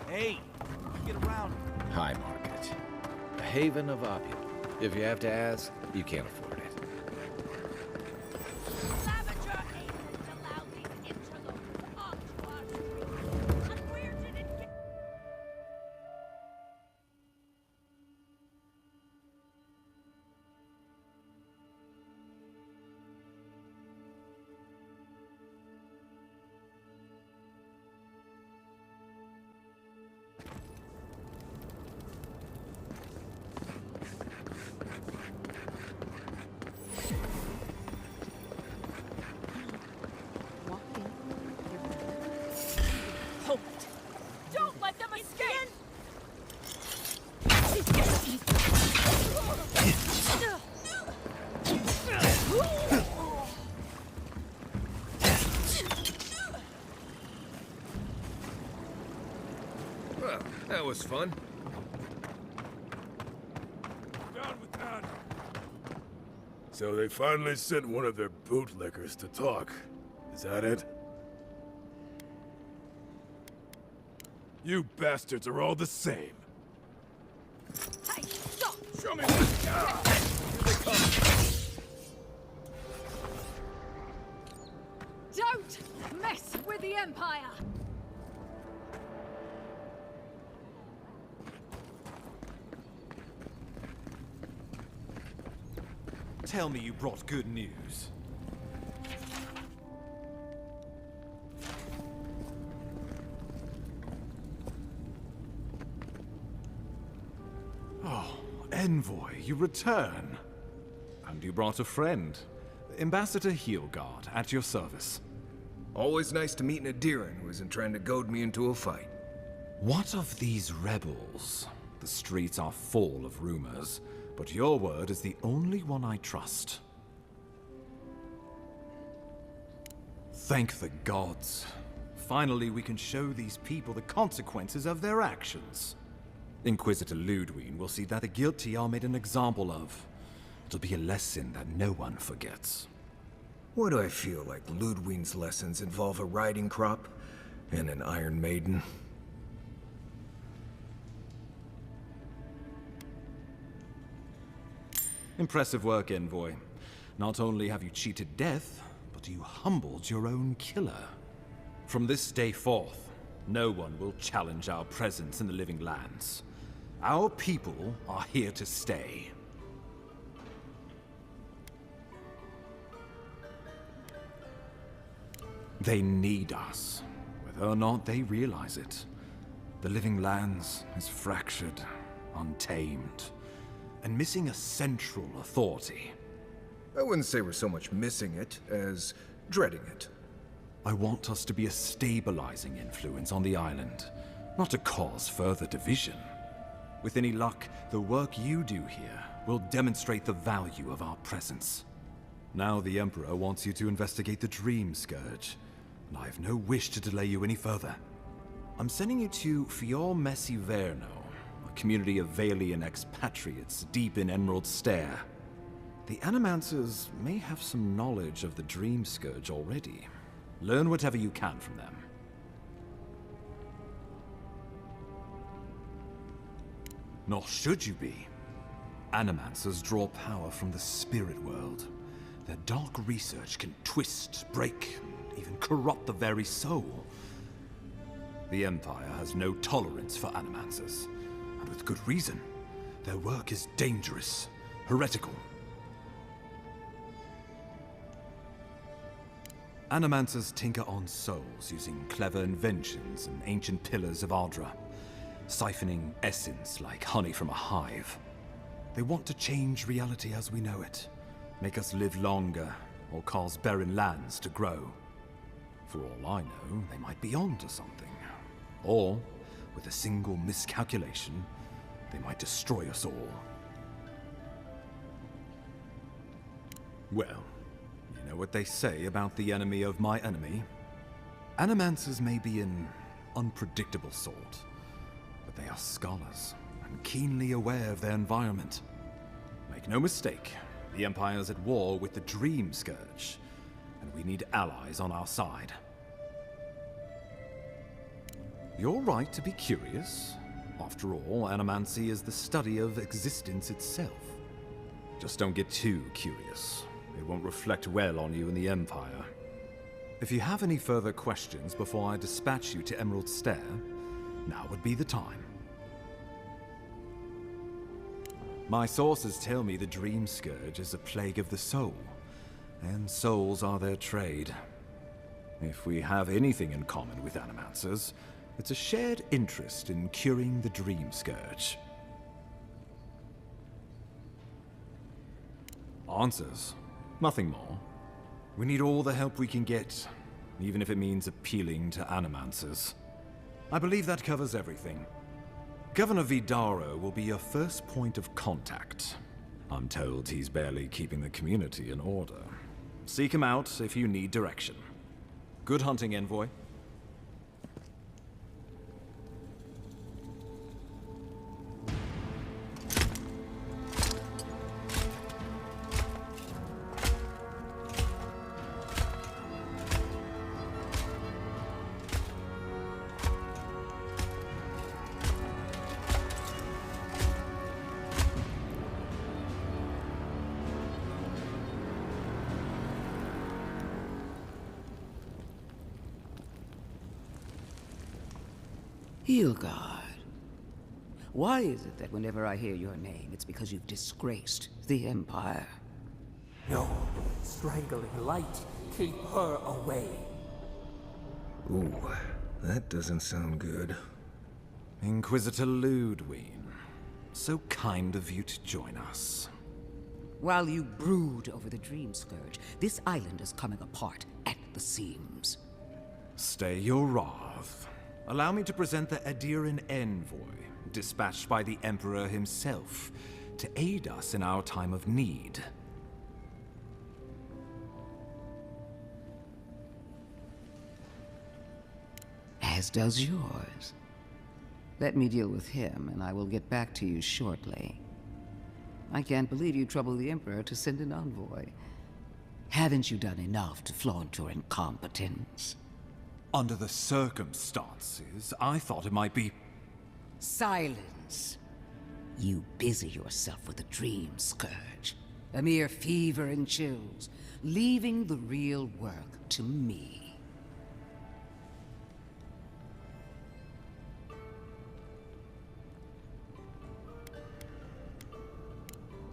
Hey, get around. High Market. A haven of opulence. If you have to ask, you can't afford it. Hold it. Don't let them escape! Well, that was fun. Down with that. So they finally sent one of their bootlickers to talk. Is that it? You bastards are all the same. Hey, stop! Show me what you got! Here they come. Don't mess with the Empire! Tell me you brought good news. Oh, Envoy, you return. And you brought a friend. Ambassador Heelguard, at your service. Always nice to meet an Adiran who isn't trying to goad me into a fight. What of these rebels? The streets are full of rumors, but your word is the only one I trust. Thank the gods. Finally, we can show these people the consequences of their actions. Inquisitor Ludwig will see that the guilty are made an example of. It'll be a lesson that no one forgets. Why do I feel like Ludwig's lessons involve a riding crop and an Iron Maiden? Impressive work, Envoy. Not only have you cheated death, but you humbled your own killer. From this day forth, no one will challenge our presence in the Living Lands. Our people are here to stay. They need us, whether or not they realize it. The living lands is fractured, untamed, and missing a central authority. I wouldn't say we're so much missing it as dreading it. I want us to be a stabilizing influence on the island, not to cause further division. With any luck, the work you do here will demonstrate the value of our presence. Now the Emperor wants you to investigate the Dream Scourge, and I have no wish to delay you any further. I'm sending you to Fior Messi Verno, a community of Valian expatriates deep in Emerald Stair. The Animancers may have some knowledge of the Dream Scourge already. Learn whatever you can from them. Nor should you be. Animancers draw power from the spirit world. Their dark research can twist, break, and even corrupt the very soul. The Empire has no tolerance for Animancers, and with good reason. Their work is dangerous, heretical. Animancers tinker on souls using clever inventions and ancient pillars of Ardra, siphoning essence like honey from a hive. They want to change reality as we know it, make us live longer, or cause barren lands to grow. For all I know, they might be onto something. Or, with a single miscalculation, they might destroy us all. Well, you know what they say about the enemy of my enemy? Animancers may be an unpredictable sort, but they are scholars and keenly aware of their environment. Make no mistake, the Empire's at war with the Dream Scourge, and we need allies on our side. You're right to be curious. After all, animancy is the study of existence itself. Just don't get too curious. It won't reflect well on you in the Empire. If you have any further questions before I dispatch you to Emerald Stair, now would be the time. My sources tell me the Dream Scourge is a plague of the soul, and souls are their trade. If we have anything in common with Animancers, it's a shared interest in curing the Dream Scourge. Answers? Nothing more. We need all the help we can get, even if it means appealing to Animancers. I believe that covers everything. Governor Vidaro will be your first point of contact. I'm told he's barely keeping the community in order. Seek him out if you need direction. Good hunting, Envoy. Hilgard. Why is it that whenever I hear your name, it's because you've disgraced the Empire? No, strangling light. Keep her away. Ooh, that doesn't sound good. Inquisitor Ludwig, so kind of you to join us. While you brood over the Dream Scourge, this island is coming apart at the seams. Stay your wrath. Allow me to present the Adiran Envoy, dispatched by the Emperor himself, to aid us in our time of need. As does yours. Let me deal with him, and I will get back to you shortly. I can't believe you troubled the Emperor to send an envoy. Haven't you done enough to flaunt your incompetence? Under the circumstances, I thought it might be... Silence. You busy yourself with the Dream Scourge. A mere fever and chills, leaving the real work to me.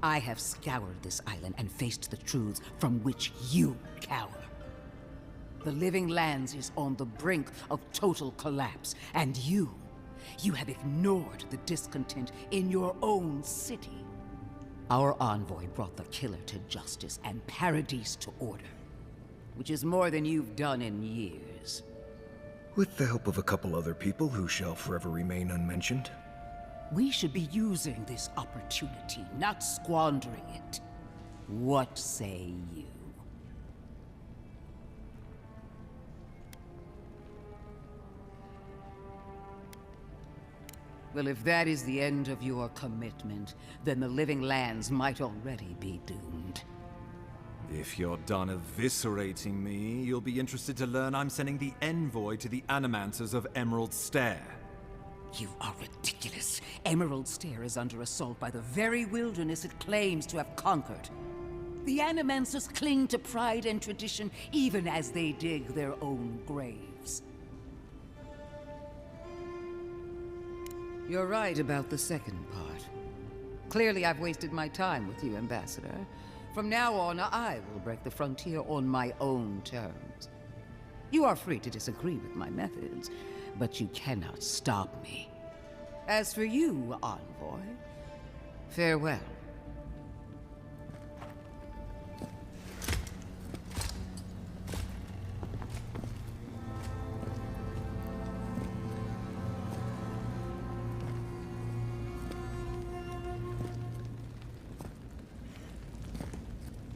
I have scoured this island and faced the truths from which you cower. The living lands is on the brink of total collapse, and you You have ignored the discontent in your own city. Our envoy brought the killer to justice and Paradise to order, which is more than you've done in years. With the help of a couple other people who shall forever remain unmentioned. We should be using this opportunity, not squandering it. What say you? Well, if that is the end of your commitment, then the living lands might already be doomed. If you're done eviscerating me, you'll be interested to learn I'm sending the envoy to the Animancers of Emerald Stair. You are ridiculous. Emerald Stair is under assault by the very wilderness it claims to have conquered. The Animancers cling to pride and tradition even as they dig their own graves. You're right about the second part. Clearly I've wasted my time with you, Ambassador. From now on, I will break the frontier on my own terms. You are free to disagree with my methods, but you cannot stop me. As for you, Envoy, farewell.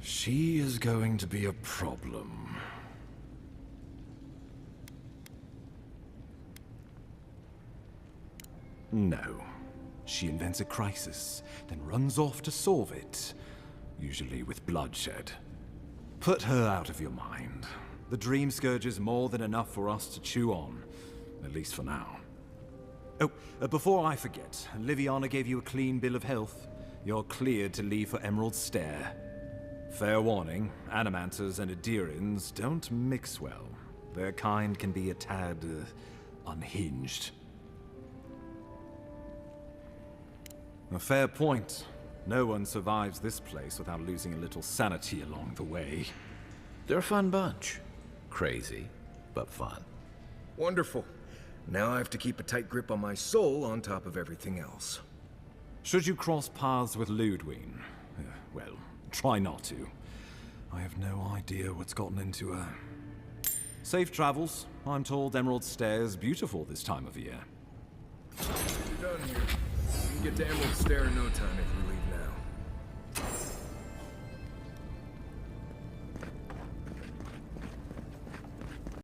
She is going to be a problem. No. She invents a crisis, then runs off to solve it, usually with bloodshed. Put her out of your mind. The Dream Scourge is more than enough for us to chew on, at least for now. Oh, before I forget, Liviana gave you a clean bill of health. You're cleared to leave for Emerald Stair. Fair warning, Animancers and Adirins don't mix well. Their kind can be a tad, unhinged. A fair point. No one survives this place without losing a little sanity along the way. They're a fun bunch. Crazy, but fun. Wonderful. Now I have to keep a tight grip on my soul on top of everything else. Should you cross paths with Ludwig, well, try not to. I have no idea what's gotten into her. Safe travels. I'm told Emerald Stair's beautiful this time of year. You're done here. You can get to Emerald Stair in no time if you